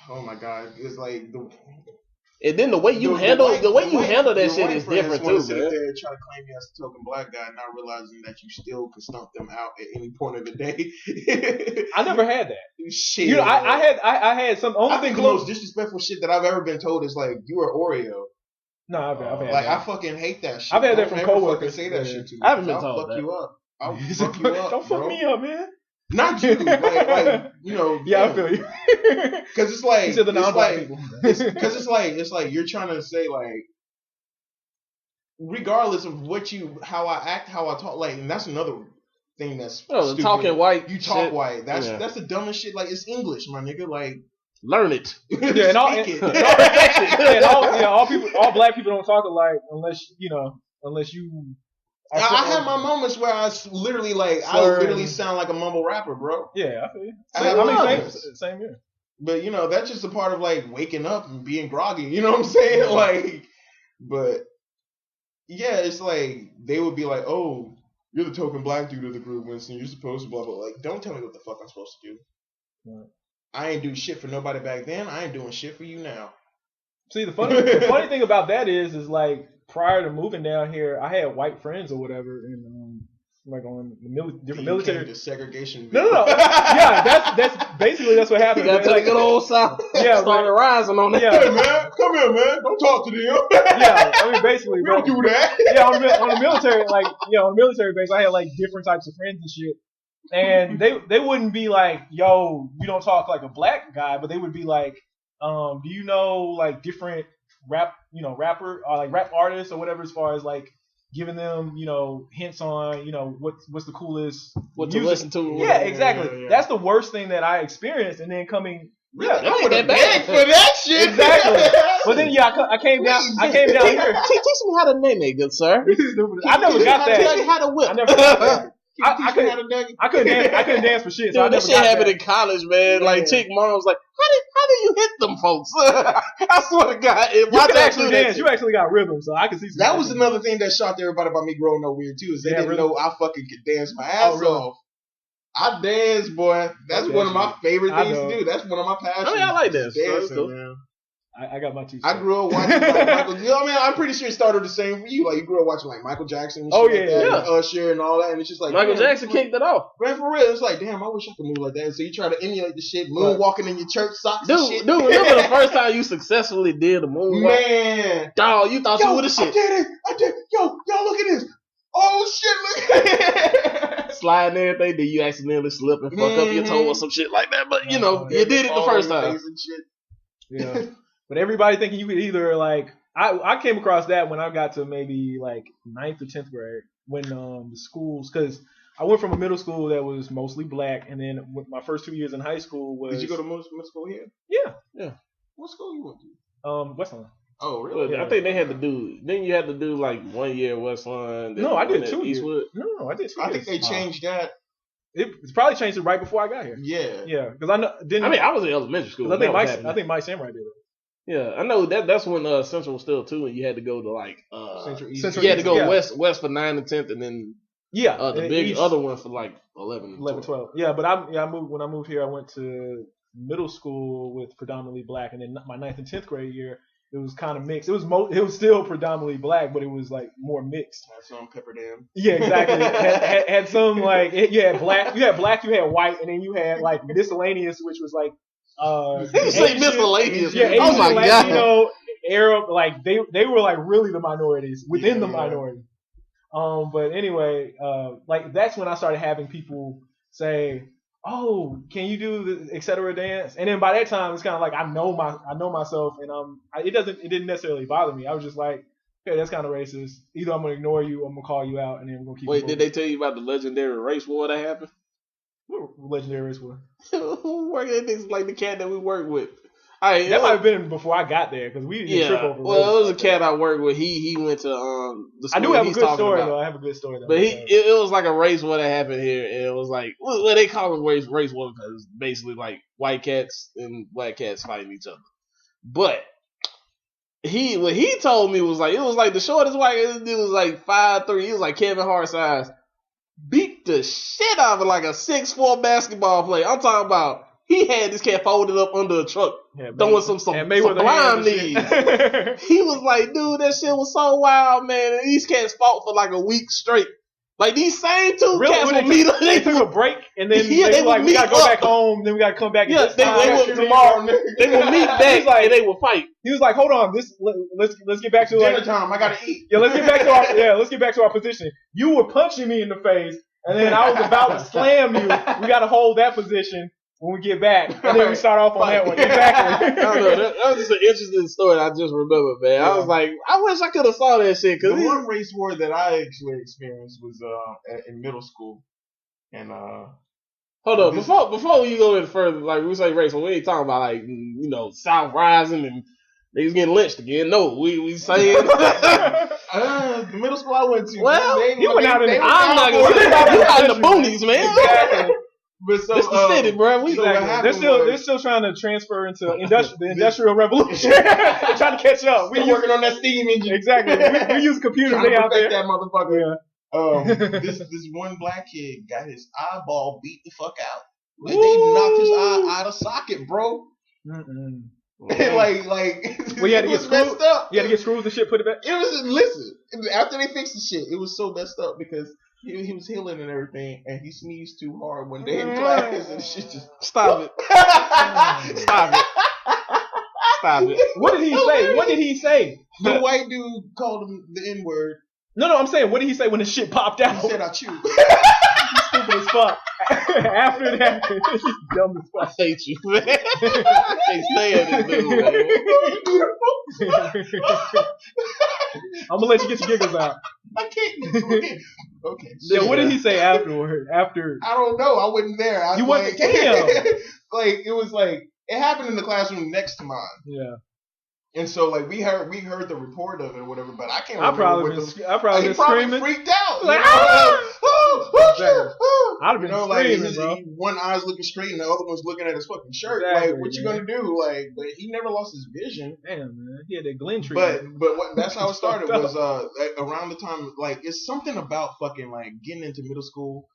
Oh my god, it's like and then the way you handle that shit is different too, man. Sit there and try to claim you as a token black guy, not realizing that you still could stomp them out at any point of the day. I never had that. Shit, I had some. I think the most disrespectful shit that I've ever been told is like, you are Oreo. No, I've had like that. I fucking hate that shit. I've had that from coworkers. Say that shit to me. I haven't been I'll told fuck that. you up. I'll fuck you up. Don't fuck me up, man. Not you, like Yeah, I feel you. Because it's like, the non-black people. Because it's like you're trying to say like, regardless of how I act, how I talk, like, and that's another thing that's stupid. Talking white. You talk shit. white. That's the dumbest shit. Like, it's English, my nigga. Like, learn it. Yeah, all black people don't talk alike unless you. I have my moments where I literally sound like a mumble rapper, bro. Yeah, I feel you. Same here. But that's just a part of like waking up and being groggy. You know what I'm saying? Like, but yeah, it's like they would be like, "Oh, you're the token black dude of the group, Winston. You're supposed to blah blah." Like, don't tell me what the fuck I'm supposed to do. Right. I ain't do shit for nobody back then. I ain't doing shit for you now. See, the funny thing about that is like prior to moving down here, I had white friends or whatever, and like on the different military. The segregation. No. Yeah, that's basically what happened. You gotta take good old South. Yeah, started rising on that. Hey man, come here, man. Don't talk to them. Yeah, I mean basically. We don't do that. Yeah, on the military, on the military base, I had like different types of friends and shit. And they wouldn't be like, yo, you don't talk like a black guy, but they would be like, do you know like different rapper or like rap artists or whatever, as far as like giving them, hints on, what's the coolest what music to listen to. Yeah, exactly. Yeah. That's the worst thing that I experienced, and then coming. Yeah, I would have begged for that shit. Exactly. But then I came down here. Teach me how to name, good sir. I never got that. How to whip. I never got that. I couldn't dance for shit. Dude, so I never that shit happened in college, man. Yeah. Like, chick mom was like, how do you hit them folks? I swear to God. You could actually dance. You actually got rhythm, so I can see some. That was another thing that shocked everybody about me growing up weird, too, is they didn't know I fucking could dance my ass off. I dance, boy. That's one of my favorite things to do. That's one of my passions. I mean, I like that. Dancing, man. I got my two. I grew up watching like Michael. I'm pretty sure it started the same for you. Like, you grew up watching like Michael Jackson and shit and Usher and all that, and it's just like Michael Jackson kicked it off. Man, for real, it's like, damn, I wish I could move like that. So you try to emulate the shit, moonwalking in your church socks and shit. Dude, remember the first time you successfully did a moonwalk? Man, dog, you thought you were the shit. I did it. Yo, y'all look at this. Oh shit, look at it. Sliding everything, then you accidentally slip and fuck up your toe or some shit like that. But you did it the first time. Yeah. But everybody thinking you could either like I came across that when I got to maybe like 9th or 10th grade when the schools, because I went from a middle school that was mostly black, and then my first 2 years in high school was. Did you go to middle school here? Yeah. What school you went to? Westland. Oh really? Yeah. I think they had to do. Then you had to do like 1 year at Westland. No, I did 2 years. Eastwood. No, I did 2 years. I think they changed that. It's probably changed it right before I got here. Yeah. Because I know. I was in elementary school. I think Mike Samurai did it. Yeah, I know that's when Central was still too, and you had to go to like Central. You had to go west for 9 and 10th, and then the big other one for like 11, 12. Yeah, but I moved when I moved here. I went to middle school with predominantly black, and then my 9th and 10th grade year, It was kind of mixed. It was still predominantly black, but it was like more mixed. Had some pepper dam. Yeah, exactly. had some like you had black, you had white, and then you had like miscellaneous, which was like you say miscellaneous. Yeah, Asian, oh my Latino, Arab, like they were like really the minorities within the minority. But anyway, like that's when I started having people say, "Oh, can you do the etc. dance?" And then by that time, it's kind of like I know myself, and it didn't necessarily bother me. I was just like, okay, that's kind of racist. Either I'm gonna ignore you, or I'm gonna call you out, and then we're gonna keep. Wait, did they tell you about the legendary race war that happened? What legendary race war? Who worked at this like the cat that we worked with? That might have been before I got there because we didn't trip over. Well, it was a cat I worked with. He went to the school. I do have a good story though. I have a good story though. But it was like a race war that happened here, and it was like they call it race war because it's basically like white cats and black cats fighting each other. But what he told me was like it was like the shortest white dude was like 5'3". He was like Kevin Hart size. Beat the shit out of like a 6'4" basketball player. I'm talking about. He had this cat folded up under a truck, throwing some blind knees. He was like, dude, that shit was so wild, man. And these cats fought for like a week straight. Like these same two cats would meet up. They took a break, and then they were like, we gotta go back home, then we gotta come back. Yeah, they would tomorrow. They would meet back, and they would fight. He was like, hold on, let's get back to dinner time. I gotta eat. Yeah, let's get back to our position. You were punching me in the face, and then I was about to slam you. We gotta hold that position when we get back, and then we start off on that one. Exactly. I don't know. That was just an interesting story I just remembered, man. I was like, I wish I could have saw that shit. The one race war that I actually experienced was in middle school. And hold on, before you go any further, like we say race war, we ain't talking about like South Rising and niggas getting lynched again. No, we saying the middle school I went to. Well, you went out in the I'm not gonna say you out in the boonies, man. Exactly. But so, it's the city, bro. They're still trying to transfer into the industrial revolution. They're trying to catch up. We're working on that steam engine. Exactly. We use computers. Trying they to out there. that motherfucker. Yeah. This one black kid got his eyeball beat the fuck out. Like they knocked his eye out of socket, bro. like we had to get screwed. You had to get screws and shit put it back. It was after they fixed the shit, it was so messed up because he was healing and everything, and he sneezed too hard one day in class, and shit just stop it. What did he say? The white dude called him the N-word. No, I'm saying, what did he say when the shit popped out? He said, I chew. He's stupid as fuck. After that, he's dumb as fuck. I hate you, man. I can't stand this dude, man. I'm gonna let you get your giggles out. I can't. Okay. Yeah, what did he say afterward? After I don't know. I wasn't there. You wasn't. Damn. Like it was like it happened in the classroom next to mine. Yeah. And so like we heard the report of it or whatever, but I can't remember. I probably been screaming, freaked out. Like I'd have been screaming, bro. One eye's looking straight and the other one's looking at his fucking shirt. Exactly, like, what you gonna do? Like, but he never lost his vision. Damn, man, he had that Glen tree. But that's how it started. Was around the time like it's something about fucking like getting into middle school.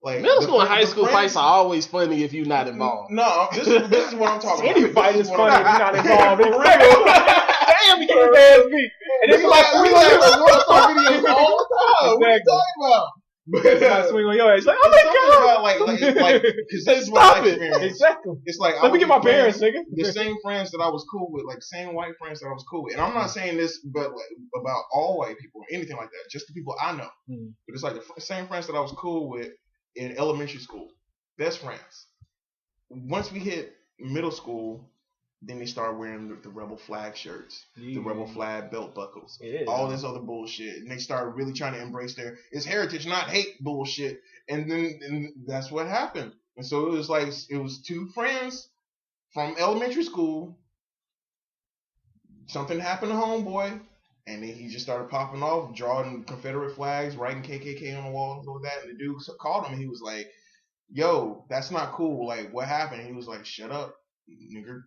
Like middle school and high school fights are always funny if you're not involved. No, this is what I'm talking about. Any fight is funny if you're not involved. Damn, you get his ass beat. And it's like we like the World Star videos all the time. What are you talking about? Because swing on your ass. Like, oh my god! Like, because this is my experience. Exactly. It's like let me get my parents, nigga. The same friends that I was cool with, like same white friends that I was cool with, and I'm not saying this, but like about all white people or anything like that. Just the people I know. But it's like the same friends that I was cool with in elementary school, best friends. Once we hit middle school, then they started wearing the rebel flag shirts, the rebel flag belt buckles, all this other bullshit, and they started really trying to embrace it's heritage, not hate bullshit. And that's what happened. And so it was two friends from elementary school. Something happened to homeboy, and then he just started popping off, drawing Confederate flags, writing KKK on the wall and all that. And the dude called him, and he was like, "Yo, that's not cool. Like, what happened?" And he was like, "Shut up, nigger."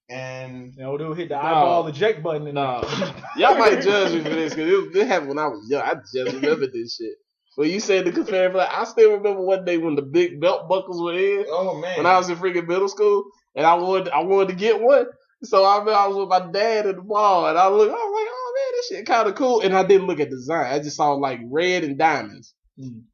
And that old dude hit the eyeball eject button. Y'all might judge me for this because it happened when I was young. I just remember this shit. When you said the Confederate flag, I still remember one day when the big belt buckles were in. Oh man! When I was in freaking middle school, and I wanted to get one. So I remember I was with my dad at the mall, and I was like, oh man, this shit kind of cool. And I didn't look at the design. I just saw like red and diamonds.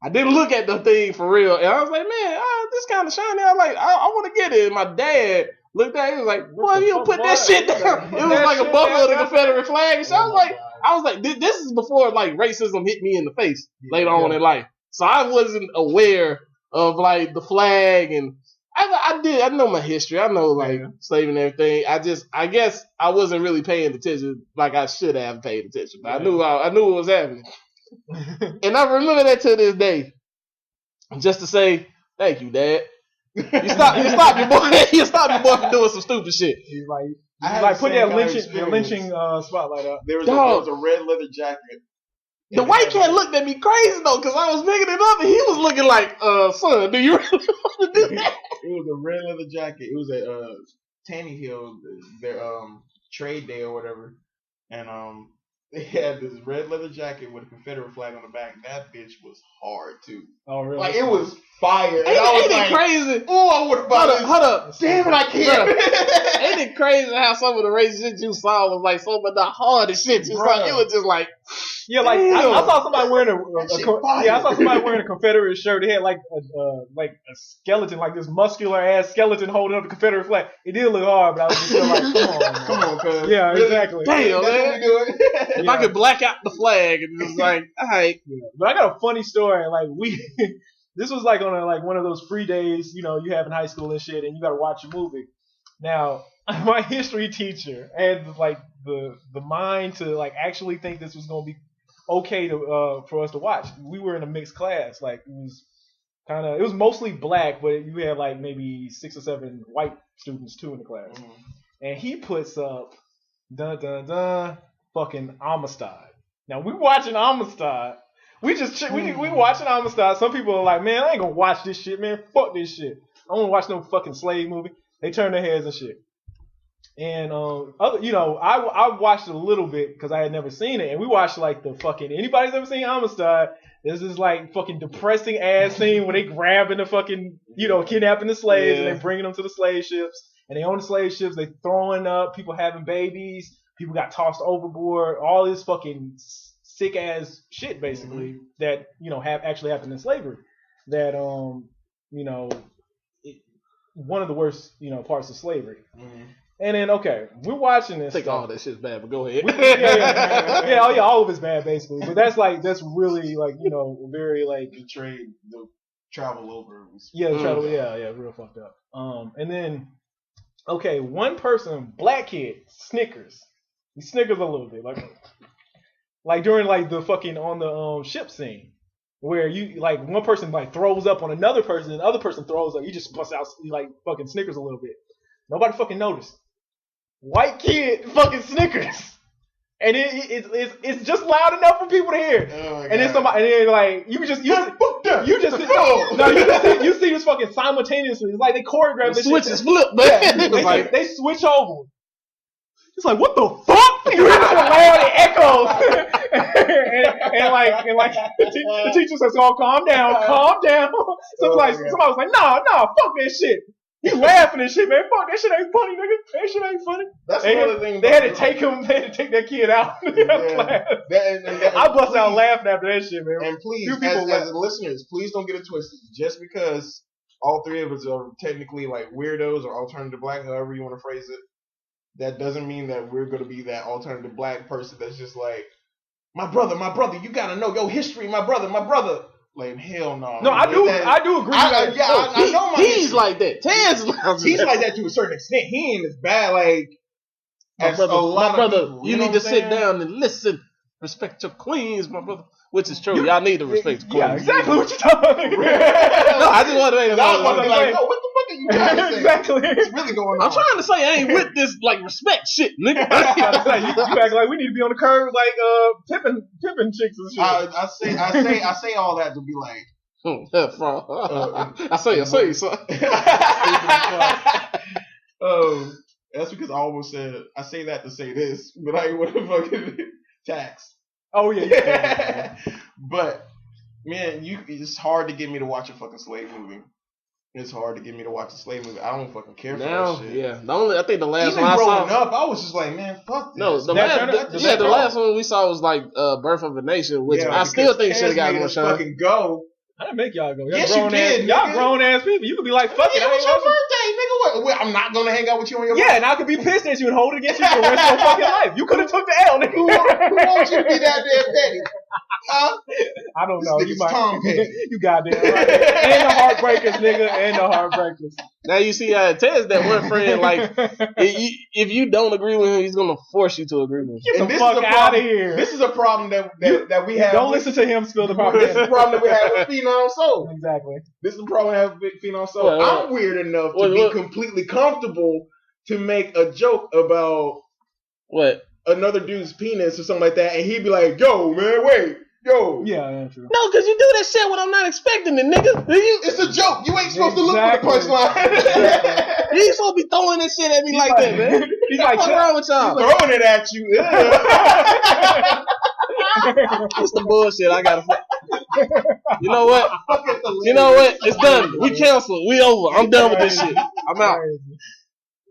I didn't look at the thing for real. And I was like, man, this kind of shiny. I was like, I want to get it. And my dad looked at it. He was like, boy, you don't put that shit down. It was like a buckle of the Confederate flag. And so I was like, this is before like racism hit me in the face later on in life. So I wasn't aware of like the flag, and I know my history. I know like slavery and everything. I guess I wasn't really paying attention like I should have paid attention. But I knew what was happening. And I remember that to this day. Just to say, thank you, Dad. You stop your boy. You stop your boy from doing some stupid shit. He's like put that lynching spotlight up. There was a red leather jacket. The white cat looked at me crazy though, because I was picking it up and he was looking like, son, do you really want to do that? It was a red leather jacket. It was at Tanny Hill, their trade day or whatever, and they had this red leather jacket with a Confederate flag on the back. That bitch was hard too. Oh really? Like it was fire. Ain't it crazy? Oh, I would have bought it. Hold up. Damn it, I can't. Ain't it crazy how some of the racist shit you saw was like some of the hardest shit you saw? It was just like, yeah, like I saw somebody wearing I saw somebody wearing a Confederate shirt. They had like a skeleton, like this muscular ass skeleton holding up the Confederate flag. It did look hard, but I was just like, come on, cuz. Yeah, really? Exactly. Damn, man. If I could black out the flag and just like, all right. Yeah. But I got a funny story. Like this was like on one of those free days, you have in high school and shit, and you got to watch a movie. Now, my history teacher had like the mind to like actually think this was gonna be okay to for us to watch. We were in a mixed class. Like it was mostly black, but you had like maybe 6 or 7 white students too in the class. Mm-hmm. And he puts up fucking Amistad. Now we watching Amistad. We watching Amistad. Some people are like, man, I ain't gonna watch this shit, man. Fuck this shit. I don't wanna watch no fucking slave movie. They turn their heads and shit. And I watched it a little bit because I had never seen it, and we watched like the fucking anybody's ever seen Amistad. There's this like fucking depressing ass scene where they grabbing the fucking kidnapping the slaves and they bringing them to the slave ships, and they own the slave ships. They throwing up people having babies. People got tossed overboard. All this fucking sick ass shit basically that have actually happened in slavery. That one of the worst parts of slavery. Mm-hmm. And then we're watching this. I think all that shit's bad, but go ahead. All of it's bad basically. But that's really like very like the trade, the travel over. Travel, real fucked up. And then one person, black kid, Snickers. He snickers a little bit, like during like the fucking on the ship scene. Where you like one person like throws up on another person and the other person throws up, you just bust out like fucking Snickers a little bit. Nobody fucking noticed. White kid fucking Snickers, and it's just loud enough for people to hear. Oh and then somebody, and then like you see this fucking simultaneously. It's like they choreograph this switches flip, man. Yeah, they switch over. It's like, what the fuck? You hear this loud, it echoes. and the teacher says, "Oh, calm down." Somebody was like, "No, fuck that shit." You laughing and shit, man. Fuck, that shit ain't funny, nigga. That shit ain't funny. That's another thing. They had to take that kid out. I bust out laughing after that shit, man. And please, as listeners, please don't get it twisted. Just because all three of us are technically like weirdos or alternative black, however you want to phrase it, that doesn't mean that we're going to be that alternative black person that's just like, my brother, you got to know your history, my brother. Like, hell no. No, I do agree. I know my He's history. Like that. Ted's he's like that to a certain extent. He ain't as bad, like, as a lot of people. You need to sit down and listen. Respect your queens, my brother. Which is true. Y'all need to respect the queens. Yeah, exactly what you're talking about. No, I just want to make it. I was like, what the fuck are you trying to say? Exactly. What's really going on? I'm trying to say I ain't with this like respect shit, nigga. You act like we need to be on the curb like pimping chicks and shit. I say all that to be like. I say, son. That's because I almost said I say that to say this, but I ain't want to fucking tax. Oh yeah. But man, it's hard to get me to watch a fucking slave movie. It's hard to get me to watch a slave movie. I don't fucking care for Now, that shit. yeah. I think the last Even one I growing saw. up, I was just like, man, fuck this. No, the last one we saw was like Birth of a Nation, which I still think should have got more shine. Fucking go. I didn't make y'all go. Y'all Yes, grown you did. Y'all grown ass people. You could be like, fuck it. It was your birthday, nigga. What? I'm not gonna hang out with you on your birthday. Yeah, and I could be pissed at you and hold it against you for the rest of your fucking life. You could have took the L, nigga. Who wants you to be that damn petty? Huh? I don't know. You Tom Petty. You goddamn right. And the Heartbreakers, nigga. And the Heartbreakers. Now you see how it tests that one friend, like, if you don't agree with him, he's gonna force you to agree with him. Get the fuck out of here. This is a problem that we have. Don't listen to him spill the problem. This is a problem that we have with Phenom Soul. Exactly. This is a problem we have with Phenom Soul. I'm weird enough to be completely comfortable to make a joke about another dude's penis or something like that, and he'd be like, "Yo, man, wait." Yo. Yeah, true. No, because you do that shit when I'm not expecting it, nigga. It's a joke. You ain't supposed to look for the punchline. You ain't supposed to be throwing that shit at me like that, man. He's like, what's wrong with y'all? Throwing it at you. It's the bullshit. I gotta. You know what? You know what? It's done. We canceled. We over. I'm done with this shit. I'm out.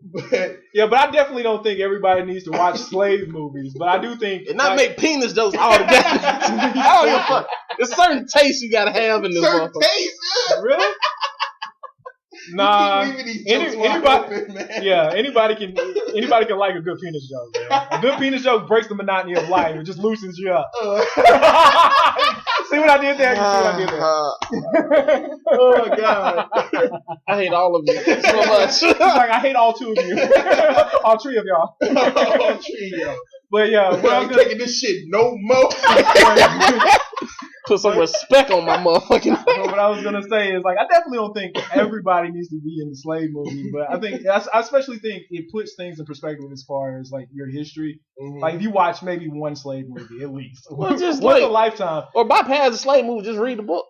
But I definitely don't think everybody needs to watch slave movies. But I do think and not make penis jokes all together. I don't give a fuck. There's certain tastes you gotta have in this. Certain tastes, really? Nah. Anybody can like a good penis joke. Man. A good penis joke breaks the monotony of life. It just loosens you up. See what I did there? Oh my god! I hate all of you so much. It's like I hate all two of you, all three of y'all. All three of y'all. But yeah, I'm taking this shit no more. Put some respect on my motherfucking. What I was gonna say is like I definitely don't think everybody needs to be in the slave movie, but I especially think it puts things in perspective as far as like your history. Mm-hmm. Like if you watch maybe one slave movie at least, well, just once a lifetime, or bypass the slave movie, just read the book.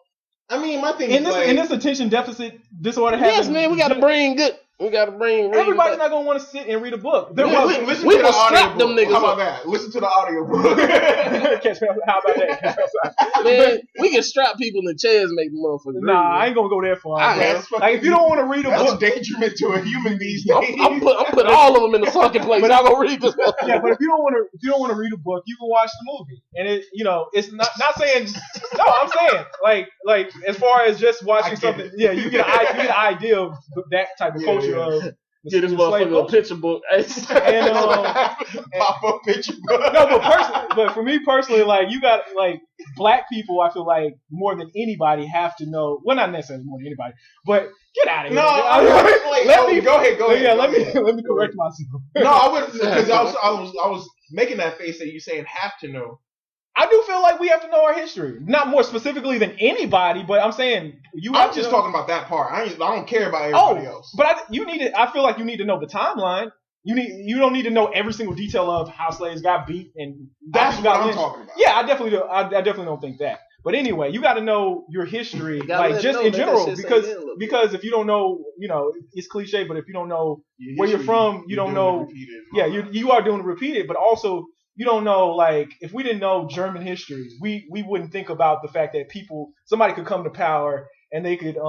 I mean, my thing in this attention deficit disorder. Yes, man, we gotta bring good. We gotta bring. Everybody's not gonna want to sit and read a book. We will strap them niggas. How about that? Listen to the audio book. How about that? Man, we can strap people in the chairs and make them motherfuckers. Nah, I ain't gonna go that far. Like if you don't want to read a book, dangerous to a human these days. I'm putting all of them in the fucking place. But I'm gonna read this book. Yeah, but if you don't want to read a book, you can watch the movie. And it's not saying. No, I'm saying like as far as just watching something. Yeah, you get an idea of that type of culture. Get this motherfucker a picture book. And pop up picture book. No, but for me personally, like you got like black people, I feel like more than anybody have to know. Well, not necessarily more than anybody, but get out of here. No, go ahead. Yeah, let me correct myself. No, I wouldn't because I was making that face that you saying have to know. I do feel like we have to know our history, not more specifically than anybody, but I'm saying I'm just talking about that part. I don't care about everybody else. But I feel like you need to know the timeline. You don't need to know every single detail of how slaves got beat and that's what I'm talking about. Yeah, I definitely do. I definitely don't think that. But anyway, you got to know your history, like just in general, because if you don't know, it's cliche, but if you don't know where you're from, you don't know. Yeah, you are doing it repeated, but also. You don't know, like, if we didn't know German history, we wouldn't think about the fact that somebody could come to power and they could, give,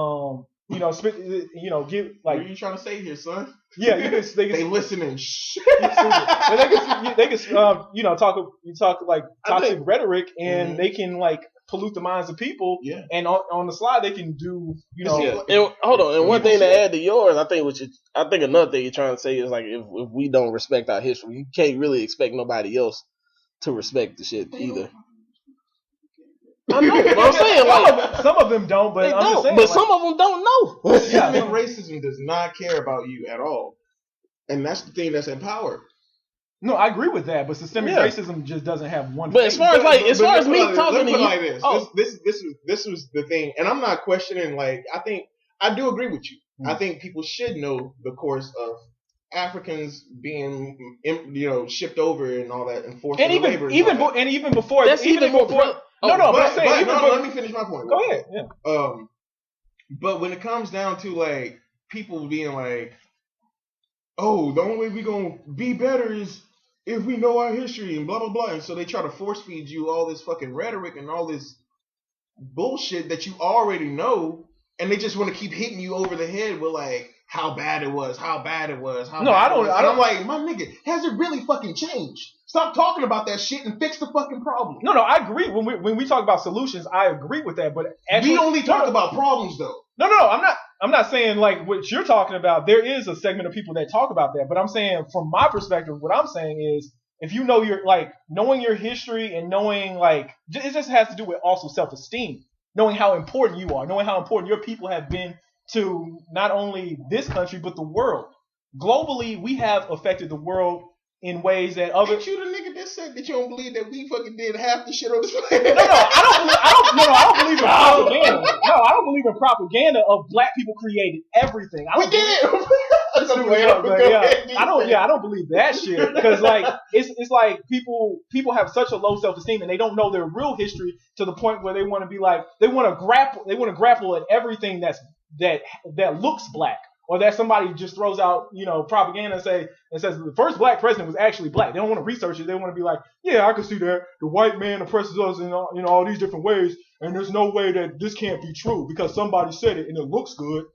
like. What are you trying to say here, son? Yeah, they listening. Shh. They could, talk like toxic rhetoric, and they can like pollute the minds of people. Yeah. And on the slide, they can do, Yeah. And, hold on, and one thing to add to yours, I think another thing you're trying to say is like if we don't respect our history, you can't really expect nobody else to respect the shit either. I know, but I'm saying like some of them don't, but I'm just saying, but some of them don't know. Systemic racism does not care about you at all, and that's the thing that's in power. No, I agree with that, but systemic racism just doesn't have one. But as far as me talking to you, like this was the thing, and I'm not questioning. Like I do agree with you. I think people should know the course of Africans being, shipped over and all that, and forced into labor. Even before. Let me finish my point. Go ahead. Yeah. But when it comes down to like people being like, oh, the only way we gonna be better is if we know our history and blah blah blah, and so they try to force feed you all this fucking rhetoric and all this bullshit that you already know. and they just want to keep hitting you over the head with like how bad it was, how bad it was, how No, bad I don't. it was. I And don't. I'm like, my nigga, has it really fucking changed? Stop talking about that shit and fix the fucking problem. No, I agree. When we talk about solutions, I agree with that. But actually, we only talk about problems though. No, I'm not saying like what you're talking about. There is a segment of people that talk about that. But I'm saying from my perspective, what I'm saying is if you know your like knowing your history and knowing like it just has to do with also self-esteem, knowing how important you are, knowing how important your people have been to not only this country but the world. Globally, we have affected the world in ways that other. Ain't you the nigga that said that you don't believe that we fucking did half the shit on this planet? I don't believe in propaganda. No, I don't believe in propaganda of black people created everything. We did. I don't believe that shit because like it's like people have such a low self-esteem and they don't know their real history to the point where they want to be like they want to grapple at everything that looks black. Or that somebody just throws out, propaganda and says the first black president was actually black. They don't want to research it. They want to be like, yeah, I can see that the white man oppresses us in all these different ways, and there's no way that this can't be true because somebody said it and it looks good.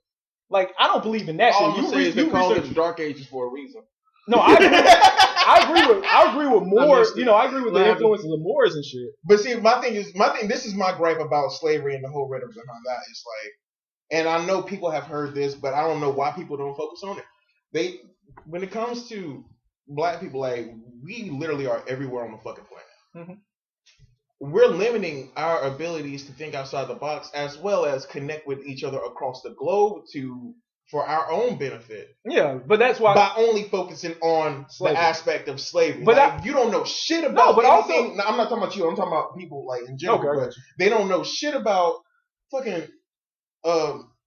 Like I don't believe in that All shit. I'm saying is they call it the Dark Ages for a reason. No, I agree with Moors. I agree with the influences of Moors and shit. But see, this is my gripe about slavery and the whole rhetoric behind that. It's like. And I know people have heard this, but I don't know why people don't focus on it. When it comes to black people, like we literally are everywhere on the fucking planet. Mm-hmm. We're limiting our abilities to think outside the box, as well as connect with each other across the globe for our own benefit. Yeah, but that's why by only focusing on slavery. The aspect of slavery. But like, you don't know shit about. No, but anything. also, I'm not talking about you. I'm talking about people like in general. Okay, but they don't know shit about fucking.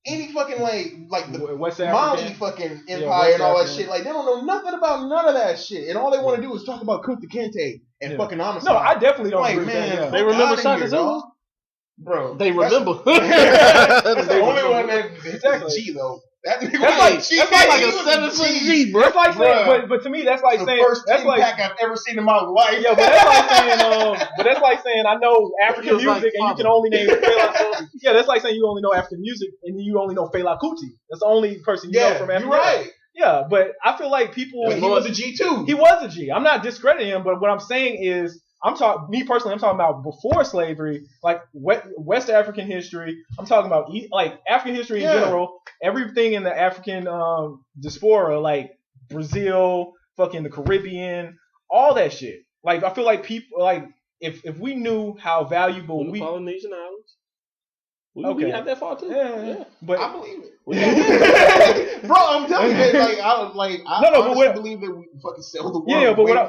Any fucking like the Mali fucking empire and all that shit. Like they don't know nothing about none of that shit, and all they want to do is talk about Kunta Kinte and fucking homicide. No, I definitely don't agree with that. They remember Shaka Zulu, bro. They remember. That's the only one that exactly G though. That's like a 7-foot G, bro. That's like saying, but to me, that's like saying first that's like pack I've ever seen in my life. Yeah, but that's like saying I know African music and you can only name Fela. Yeah, that's like saying you only know African music and you only know Fela Kuti. That's the only person you know from Africa. You're right. Yeah, but I feel like people. He was a G too. He was a G. I'm not discrediting him, but what I'm saying is. I'm talking about before slavery, like West African history. I'm talking about like African history in general, everything in the African diaspora, like Brazil, fucking the Caribbean, all that shit. Like I feel like people, like if we knew how valuable the Polynesian islands. We got that far too. Yeah. But I believe it. Bro, I'm telling you, I believe that we fucking sell the world. Yeah, but what I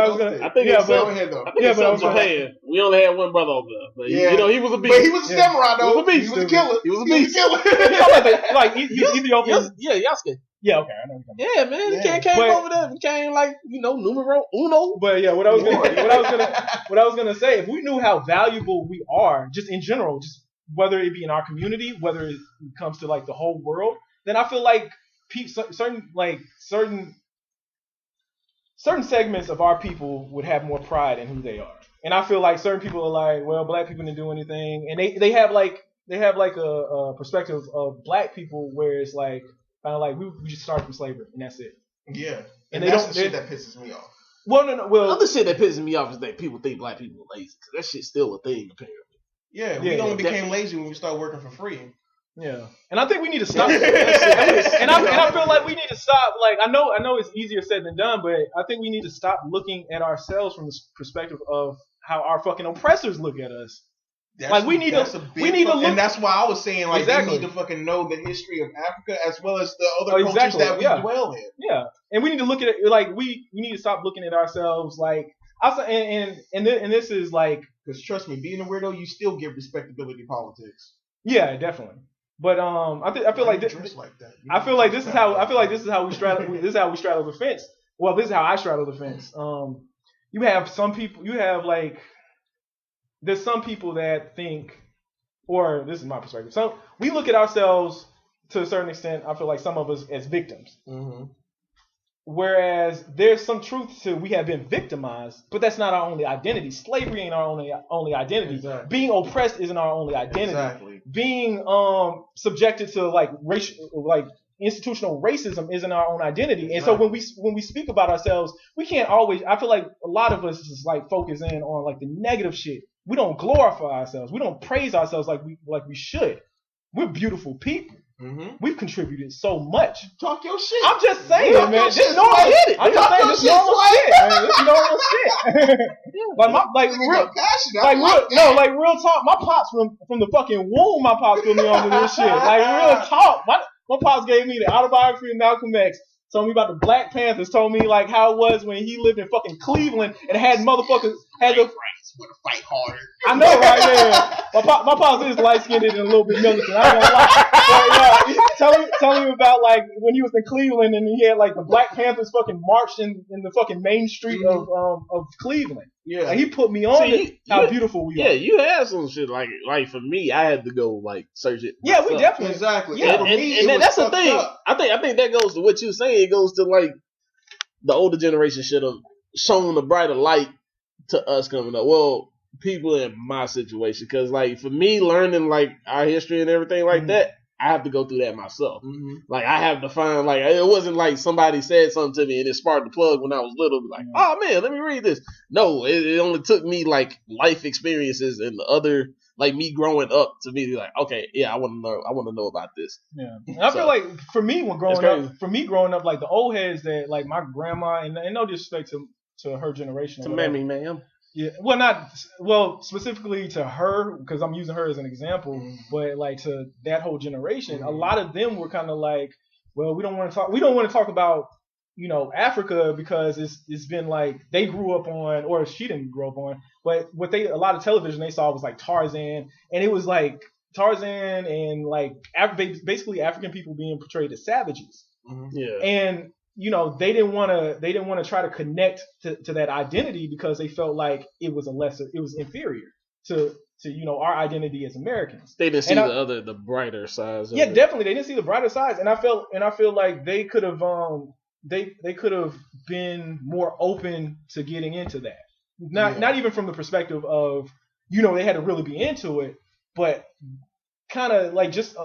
was gonna, I think go ahead though. But Japan. We only had one brother over there, but he was a beast. But he was a samurai though. He was a beast. He was a killer. He was a beast. Like Ethiopian. Yeah, Yasuke. Yeah, okay, I know what you're talking about. Yeah, man, he came over there. He came like numero uno. But yeah, what I was gonna say, if we knew how valuable we are, just in general, just whether it be in our community, whether it comes to like the whole world, then I feel like certain segments of our people would have more pride in who they are. And I feel like certain people are like, well, black people didn't do anything, and they have a perspective of black people where it's like kind of like we just started from slavery and that's it. Yeah, and that's the shit that pisses me off. Well, no. Well, the other shit that pisses me off is that people think black people are lazy because that shit's still a thing apparently. Yeah, we only became lazy when we started working for free. Yeah, and I think we need to stop. and I feel like we need to stop. Like I know it's easier said than done, but I think we need to stop looking at ourselves from the perspective of how our fucking oppressors look at us. We need to look, and that's why I was saying they need to fucking know the history of Africa as well as the other cultures that we dwell in. Yeah, and we need to look at it like we need to stop looking at ourselves like. And this is like, because trust me, being a weirdo, you still get respectability politics. Yeah, definitely. But I feel like this. I feel like this is how we straddle. This is how we straddle the fence. Well, this is how I straddle the fence. You have some people. There's some people that think, or this is my perspective. So we look at ourselves to a certain extent. I feel like some of us as victims. Mm-hmm. Whereas there's some truth to we have been victimized, but that's not our only identity. Slavery ain't our only identity. Exactly. Being oppressed isn't our only identity. Exactly. Being subjected to like racial, like institutional racism isn't our own identity. And so when we speak about ourselves, we can't always. I feel like a lot of us just like focus in on like the negative shit. We don't glorify ourselves. We don't praise ourselves like we should. We're beautiful people. Mm-hmm. We've contributed so much. Talk your shit. I'm just saying, man. This is normal shit. I'm just saying, this normal shit, man. This normal shit. Like real talk. My pops from the fucking womb. My pops put me onto this shit. Like real talk. My pops gave me the autobiography of Malcolm X. Told me about the Black Panthers. Told me like how it was when he lived in fucking Cleveland and had motherfuckers had the. Want to fight harder. I know, right there. My pops is light skinned and a little bit militant. I ain't gonna lie. Tell him about like when he was in Cleveland and he had like the Black Panthers fucking marched in the fucking main street of Cleveland. Yeah, like, he put me on how beautiful we are. Yeah, you had some shit like for me, I had to go like search it. Yeah, we definitely exactly. Yeah, and that's the thing. I think that goes to what you're saying. It goes to like the older generation should have shown a brighter light to us coming up. Well, people in my situation, because like for me learning like our history and everything like that, I have to go through that myself. Like I have to find like it wasn't like somebody said something to me and it sparked the plug when I was little. Like, oh man, let me read this. No, it only took me like life experiences and the other like me growing up to be like, okay, yeah, I want to know about this. Yeah, and I feel like for me growing up, like the old heads that like my grandma and no disrespect to her generation. To Mammy, ma'am. Yeah, specifically to her because I'm using her as an example, but like to that whole generation, a lot of them were kind of like, well, we don't want to talk about Africa because it's been like they grew up on, or she didn't grow up on, but a lot of television they saw was like Tarzan, and it was like Tarzan and like basically African people being portrayed as savages. Yeah, and they didn't want to try to connect to that identity because they felt like it was inferior to our identity as Americans. They didn't see the brighter sides. Yeah, definitely they didn't see the brighter sides, and I feel like they could have they could have been more open to getting into that. Not even from the perspective of they had to really be into it, but kind of like just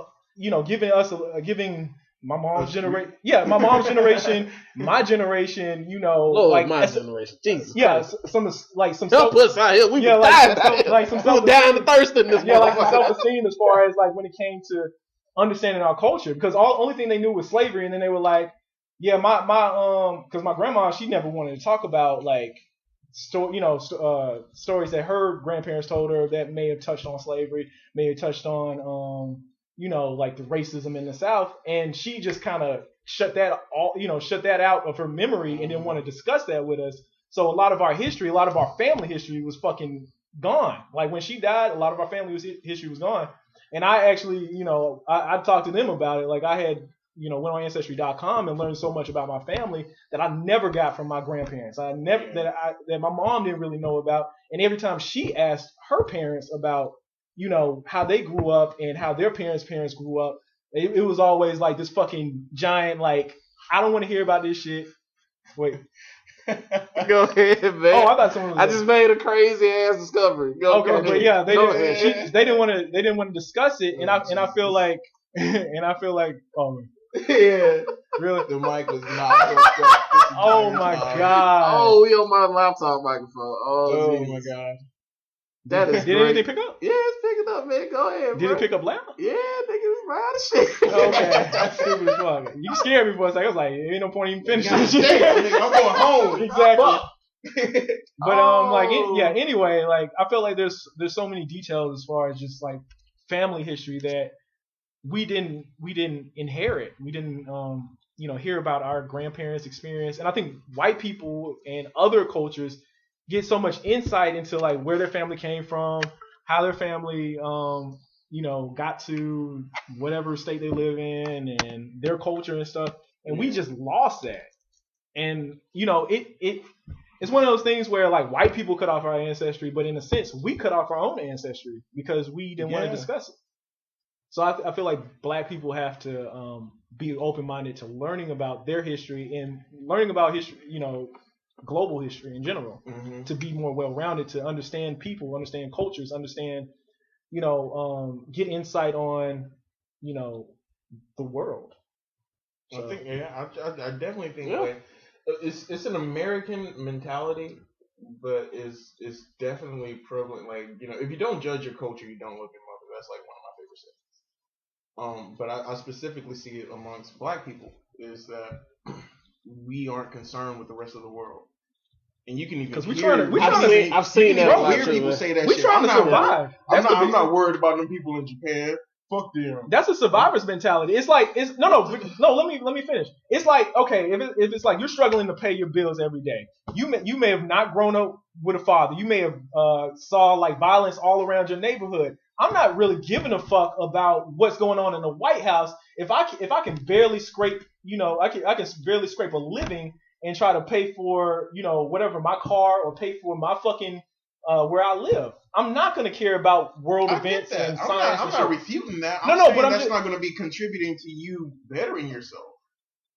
giving my mom's generation, my generation, Lord, my generation, Jesus. Yeah, Christ. some help us out here. We some down and thirsty in this. Yeah, like some self-esteem as far as like when it came to understanding our culture, because only thing they knew was slavery, and then they were like, yeah, because my grandma, she never wanted to talk about like stories that her grandparents told her that may have touched on slavery, may have touched on like the racism in the South, and she just kind of shut that out of her memory and didn't want to discuss that with us. So a lot of our history, a lot of our family history was fucking gone. Like when she died, a lot of our family history was gone. And I actually, I talked to them about it. Like I had, went on Ancestry.com and learned so much about my family that I never got from my grandparents. That my mom didn't really know about. And every time she asked her parents about how they grew up and how their parents grew up, it was always like this fucking giant, like, I don't want to hear about this shit. Wait. Go ahead, man. Oh, I thought someone was just made a crazy ass discovery. Go but yeah, they didn't want to discuss it, and I feel like oh yeah, really, the mic was not hooked up. Oh my god. Oh, we on my laptop microphone. Oh my god. That is Did anything pick up? Yeah, it's picking up, man. Go ahead, Did it pick up loud? Yeah, nigga, it's loud as shit. Okay, that's stupid as fuck. You scared me for a second. I was like, ain't no point even finishing. Nigga, I'm going home. Exactly. But anyway, like I feel like there's so many details as far as just like family history that we didn't inherit. We didn't hear about our grandparents' experience, and I think white people and other cultures get so much insight into like where their family came from, how their family got to whatever state they live in, and their culture and stuff, and we just lost that. And it's one of those things where like white people cut off our ancestry, but in a sense we cut off our own ancestry because we didn't want to discuss it. So I feel like black people have to be open-minded to learning about their history and learning about history, global history in general, to be more well-rounded, to understand people, understand cultures, understand, get insight on, the world. So. I definitely think like it's an American mentality, but it's definitely prevalent. Like if you don't judge your culture, you don't look at mother. That's like one of my favorite sayings. But I specifically see it amongst Black people is that we aren't concerned with the rest of the world. And you can even because I've seen that. Hear people say that. We're trying to survive. I'm not worried about them people in Japan. Fuck them. That's a survivor's mentality. It's like no. Let me finish. It's like, okay, if it's like you're struggling to pay your bills every day, you may have not grown up with a father. You may have saw like violence all around your neighborhood. I'm not really giving a fuck about what's going on in the White House if I can barely scrape I can barely scrape a living and try to pay for whatever my car or pay for my fucking where I live. I'm not going to care about world events and science. I'm not refuting that. But that's not going to be contributing to you bettering yourself.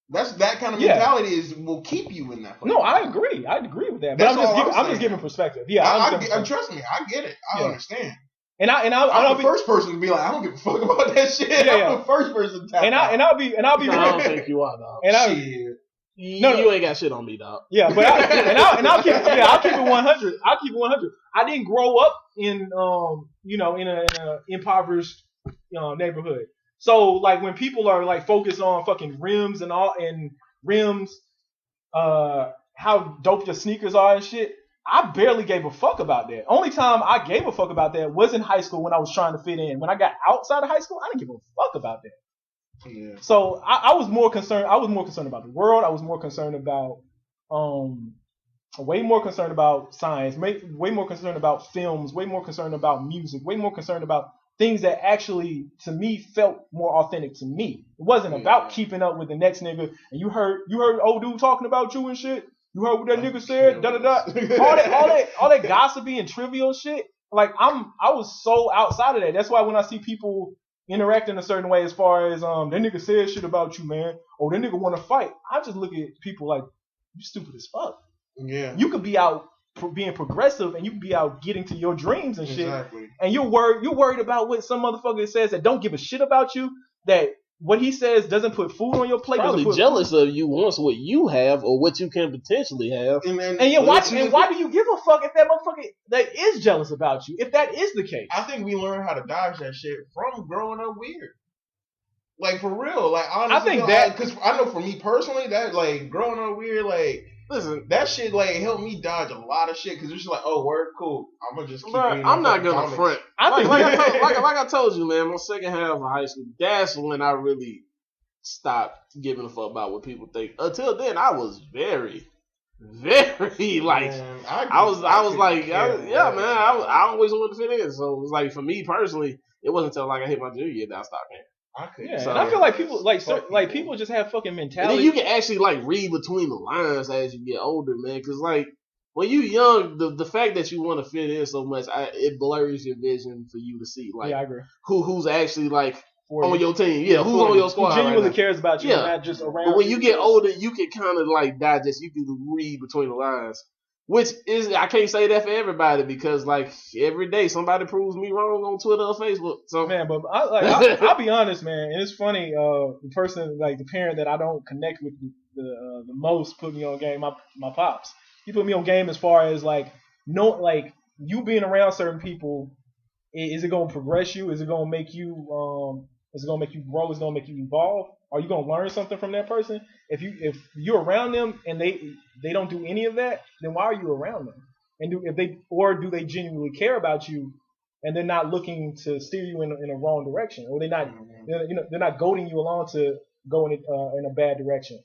That's that kind of mentality will keep you in that place. No, I agree with that. But I'm just giving perspective. Yeah, trust me, I get it. I understand. And I'm the first person to be like, I don't give a fuck about that shit. I'm the first person to tap out. I'll be. I don't think you are, dog. Shit. You ain't got shit on me, dog. Yeah, but I'll keep it 100. I'll keep it 100. I didn't grow up in in a impoverished neighborhood. So like when people are like focused on fucking rims and how dope your sneakers are and shit, I barely gave a fuck about that. Only time I gave a fuck about that was in high school when I was trying to fit in. When I got outside of high school, I didn't give a fuck about that. Yeah. So I was more concerned. I was more concerned about the world. I was more concerned about, way more concerned about science. Way more concerned about films. Way more concerned about music. Way more concerned about things that actually, to me, felt more authentic to me. It wasn't about keeping up with the next nigga. And you heard old dude talking about you and shit. You heard what that nigga said. Da da da. All that gossipy and trivial shit. Like I was so outside of that. That's why when I see people interact in a certain way as far as that nigga said shit about you, man. Oh, that nigga want to fight. I just look at people like, you stupid as fuck. Yeah. You could be out being progressive and you could be out getting to your dreams and shit. Exactly. And you're worried about what some motherfucker says that don't give a shit about you, that what he says doesn't put food on your plate. Probably jealous of you wants what you have or what you can potentially have. Why do you give a fuck if that motherfucker that is jealous about you? If that is the case, I think we learn how to dodge that shit from growing up weird. Like for real, like honestly, I think that because I know for me personally that like growing up weird, like listen, that shit like helped me dodge a lot of shit because it's just like, oh, word, cool. I'm gonna just keep. I'm not gonna front. Like I told you, man. My second half of high school, that's when I really stopped giving a fuck about what people think. Until then, I was very like, man, I was like, man. I always wanted to fit in. So it was like for me personally, it wasn't until like I hit my junior year that I stopped caring. And I feel like people people just have fucking mentality. And then you can actually like read between the lines as you get older, man. Because like when you young, the fact that you want to fit in so much, it blurs your vision for you to see like I agree. Who's actually like on your team, who's on your squad, who genuinely right cares about you, not just around. But when you get older, you can kind of like digest. You can read between the lines. Which is, I can't say that for everybody because, like, every day somebody proves me wrong on Twitter or Facebook. So, man, but I'll be honest, man, and it's funny. The person, like the parent that I don't connect with the most, put me on game. My pops, he put me on game as far as like you being around certain people. Is it gonna progress you? Is it gonna make you? Is it gonna make you grow? Is it gonna make you evolve? Are you gonna learn something from that person? If you're around them and they don't do any of that, then why are you around them? And do they genuinely care about you, and they're not looking to steer you in a wrong direction, or they're not goading you along to go in a bad direction?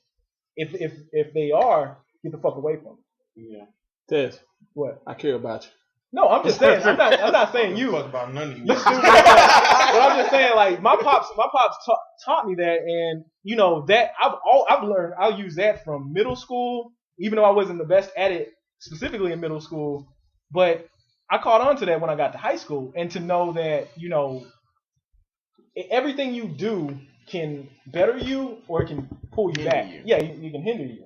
If they are, get the fuck away from them. Yeah. Tess, what? I care about you. No, I'm just saying. I'm not saying you. Fuck about none of you. But I'm just saying, like my pops taught me that, and that I've learned. I'll use that from middle school, even though I wasn't the best at it specifically in middle school. But I caught on to that when I got to high school, and to know that everything you do can better you or it can pull you back. Yeah, you can hinder you.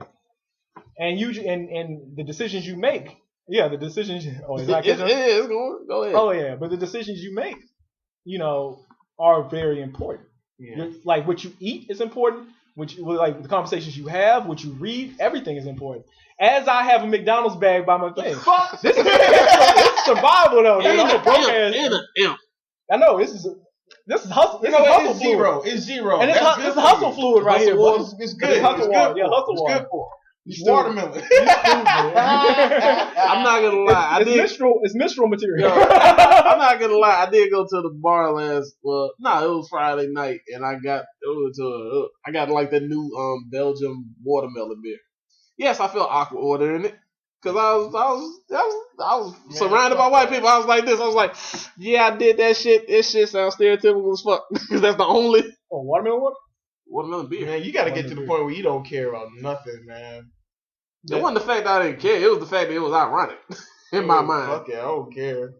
And the decisions you make. Yeah, the decisions. Oh, is that it is. Go ahead. Oh yeah, but the decisions you make, are very important. Yeah. Like what you eat is important. Like the conversations you have, what you read, everything is important. As I have a McDonald's bag by my thing. This is survival though. Dude. I'm a broke ass. I know this is hustle. This is hustle fluid. It's zero. And it's hustle fluid right here. It's good. It's hustle water. Yeah, hustle it's water. Good for. It's watermelon. I'm not gonna lie. It's menstrual material. I'm not gonna lie. I did go to the bar it was Friday night, and I got like the new Belgium watermelon beer. Yes, I felt awkward ordering it because I was surrounded by white people. I was like this. I was like, yeah, I did that shit. This shit sounds stereotypical as fuck because that's the only watermelon water. Watermelon beer. Man, you gotta get to the point where you don't care about nothing, man. It wasn't the fact that I didn't care. It was the fact that it was ironic in my mind. Fuck it, I don't care.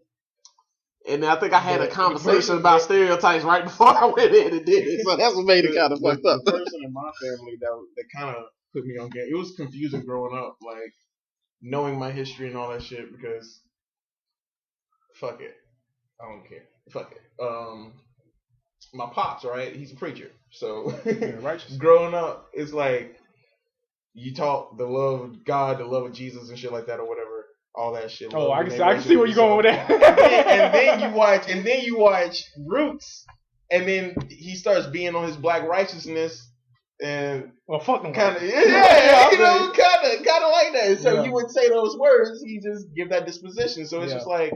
And I think I had a conversation about stereotypes right before I went in and did it. So that's what made it kind of fucked up. The person in my family that kind of put me on game. It was confusing growing up, like knowing my history and all that shit because fuck it. I don't care. Fuck it. My pops, right? He's a preacher. So growing up, it's like you taught the love of God, the love of Jesus and shit like that or whatever. All that shit. Oh, I can see where you're going with that. and then you watch Roots, and then he starts being on his black righteousness and fuck him. Kind of like that. So you wouldn't say those words, he just give that disposition. So it's just like,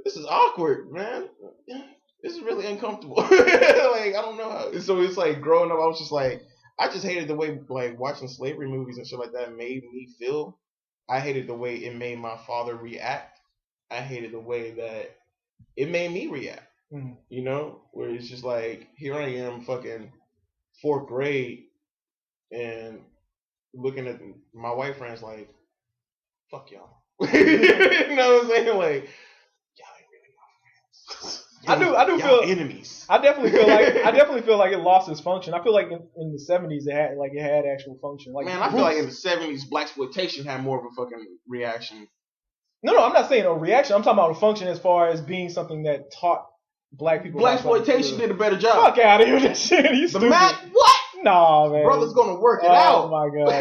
this is awkward, man. This is really uncomfortable. Like I don't know how. So it's like growing up, I was just like, I just hated the way like watching slavery movies and shit like that made me feel. I hated the way it made my father react. I hated the way that it made me react. Mm-hmm. Where it's just like, here I am, fucking 4th grade, and looking at my white friends like, fuck y'all. You know what I'm saying? Like, y'all ain't really my friends. I do feel enemies. I definitely feel like it lost its function. I feel like in the 70s it had actual function. Like, man, I feel like in the 70s blaxploitation had more of a fucking reaction. No, I'm not saying a reaction. I'm talking about a function as far as being something that taught black people. Blaxploitation did a better job. Fuck out of here with this shit. You stupid. What? Nah, man. Brother's gonna work it out. Oh my god.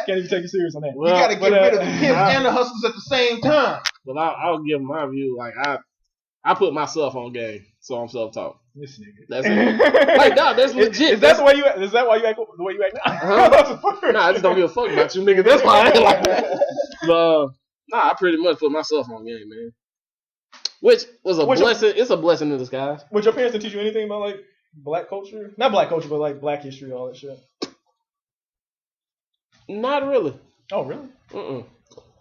Can't even take you serious on that. You gotta get rid of the pimps and the hustlers at the same time. But I'll give my view. Like I put myself on game, so I'm self-taught. This nigga. That's it. Like, nah, that's legit. Is that the way you act? Is that why you act the way you act now? Nah, I just don't give a fuck about you, nigga. That's why I act like that. But, nah, I pretty much put myself on game, man. Which was a blessing. It's a blessing in disguise. Would your parents teach you anything about like black culture? Not black culture, but like black history, all that shit. Not really. Oh, really?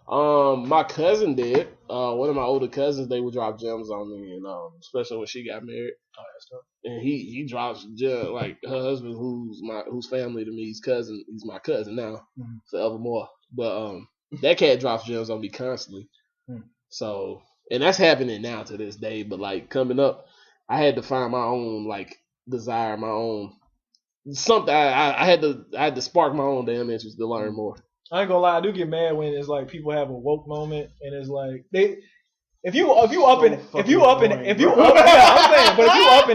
My cousin did. One of my older cousins, they would drop gems on me, and especially when she got married. Oh, that's tough. And he drops gems, like her husband, who's family to me. He's my cousin now, forevermore. But that cat drops gems on me constantly. So, and that's happening now to this day. But like coming up, I had to find my own like desire, my own something. I had to spark my own damn interest to learn more. I ain't gonna lie, I do get mad when it's like people have a woke moment and it's like if you up in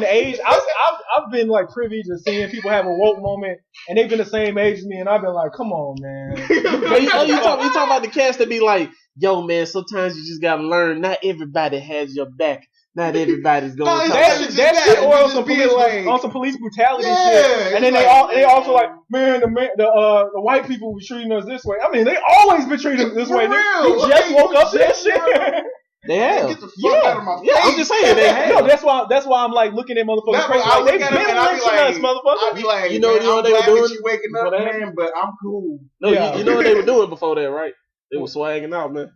age, I've been like privy to seeing people have a woke moment and they've been the same age as me and I've been like, come on, man. you talking about the cats that be like, yo, man, sometimes you just gotta learn. Not everybody has your back. Not everybody's going to that shit or on some police brutality shit. And then they also like, man, the white people be treating us this way. I mean, they always been treated this way. You just woke up to that shit. They have. Get the fuck out of my face. I'm just saying they have. No, that's why I'm like looking at motherfuckers crazy. Like, they've been lynching us, motherfucker. I'll be like, you know what they were doing? You waking up, man, but I'm cool. No, you know what they were doing before that, right? They were swagging out, man.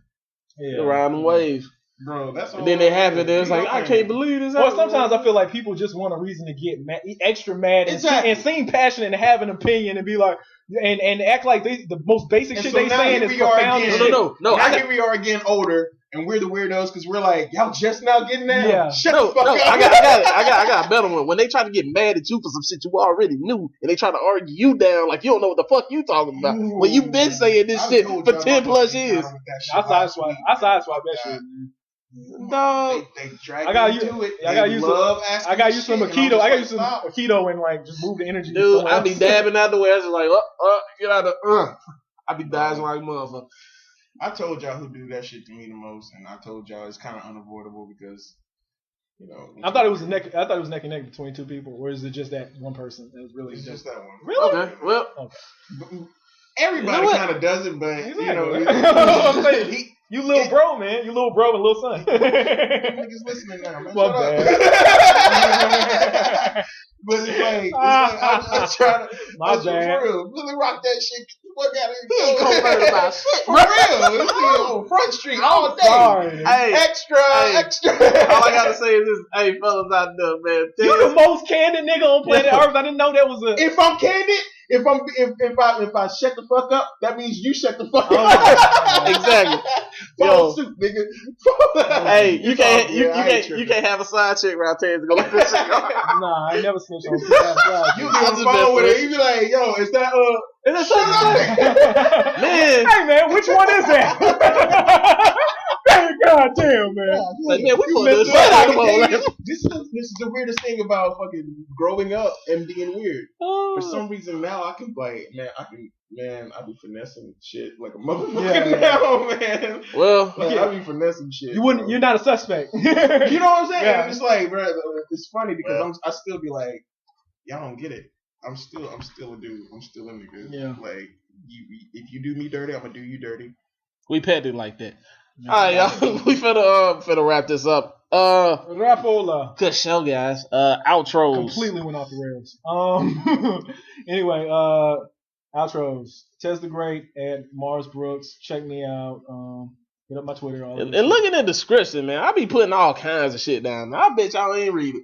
Yeah. Around the waves. Bro, that's all. And then they have it. It's like, I can't believe this. Well, sometimes I feel like people just want a reason to get mad, extra mad, and seem passionate and have an opinion and be like, and act like the most basic shit they saying is profound. No. Now here we are again older, and we're the weirdos because we're like, y'all just now getting that? Yeah. Shut the fuck up. I got a better one. When they try to get mad at you for some shit you already knew, and they try to argue you down like you don't know what the fuck you talking about. Ooh. When you been saying this shit for 10 plus years. I sideswipe that shit, man. Dog. They drag I gotta you into it. I gotta use some shit, Aikido. I gotta use some stop. Aikido and like just move the energy. Dude, I be dabbing out the way. I was like, get out of I be dodging like a motherfucker. I told y'all who do that shit to me the most, and I told y'all it's kind of unavoidable because, I thought it was neck and neck between two people, or is it just that one person? That was really it's just that one. Really? Okay, well. Okay. Everybody kind of does it, but I'm saying, you little bro, man. You little bro and little son. Niggas listening now, man. My Shut bad. up. But it's like I'm trying to. My bad. For real, really rock that shit. What got He ain't converted about shit. For real, it's on Front Street all day. Sorry. Hey, extra. All I gotta say is this, hey fellas out there, man. You the most candid nigga on planet Earth. I didn't know that was a. If I'm candid, if I shut the fuck up, that means you shut the fuck up. Exactly. Follow suit, nigga. Hey, you can't have a side chick right there to go let this shit go. Nah, I ain't never snitched on You be on the phone with her, you be like, yo, is that man? Hey man, which one is that? God damn, man. Like, man, we put this shit out of the This is the weirdest thing about fucking growing up and being weird. For some reason now I can I be finessing shit like a motherfucker now, man. Well, I be finessing shit. You're not a suspect. You know what I'm saying? Yeah. And it's like, bro, it's funny because I still be like, y'all don't get it. I'm still a dude. I'm still a nigga. Yeah. Like, if you do me dirty, I'm gonna do you dirty. we petty like that. All right, y'all. We finna wrap this up. Rapola. Good show, guys. Outros. Completely went off the rails. Anyway, outros. Tez the Great at Mars Brooks. Check me out. Hit up my Twitter. And look in the description, man. I be putting all kinds of shit down. I bet y'all ain't read it.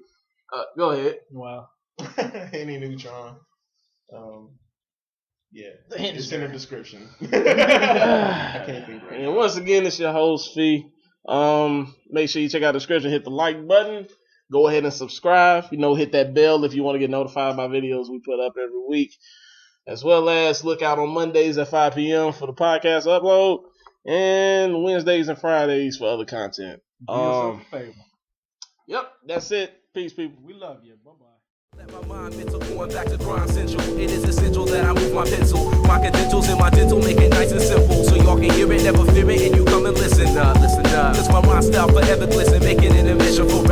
Go ahead. Wow. Any neutron. Yeah, it's in the description. I can't think right now. And once again, it's your host, Fee. Make sure you check out the description, hit the like button, go ahead and subscribe. Hit that bell if you want to get notified by videos we put up every week. As well as look out on Mondays at 5 p.m. for the podcast upload, and Wednesdays and Fridays for other content. Do yourself a favor. Yep, that's it. Peace, people. We love you. Bye-bye. Let my mind mental going back to grind central. It is essential that I move my pencil. My credentials and my dental make it nice and simple. So y'all can hear it, never fear it, and you come and listen up. Cause my rhyme style forever glisten, make it an admission for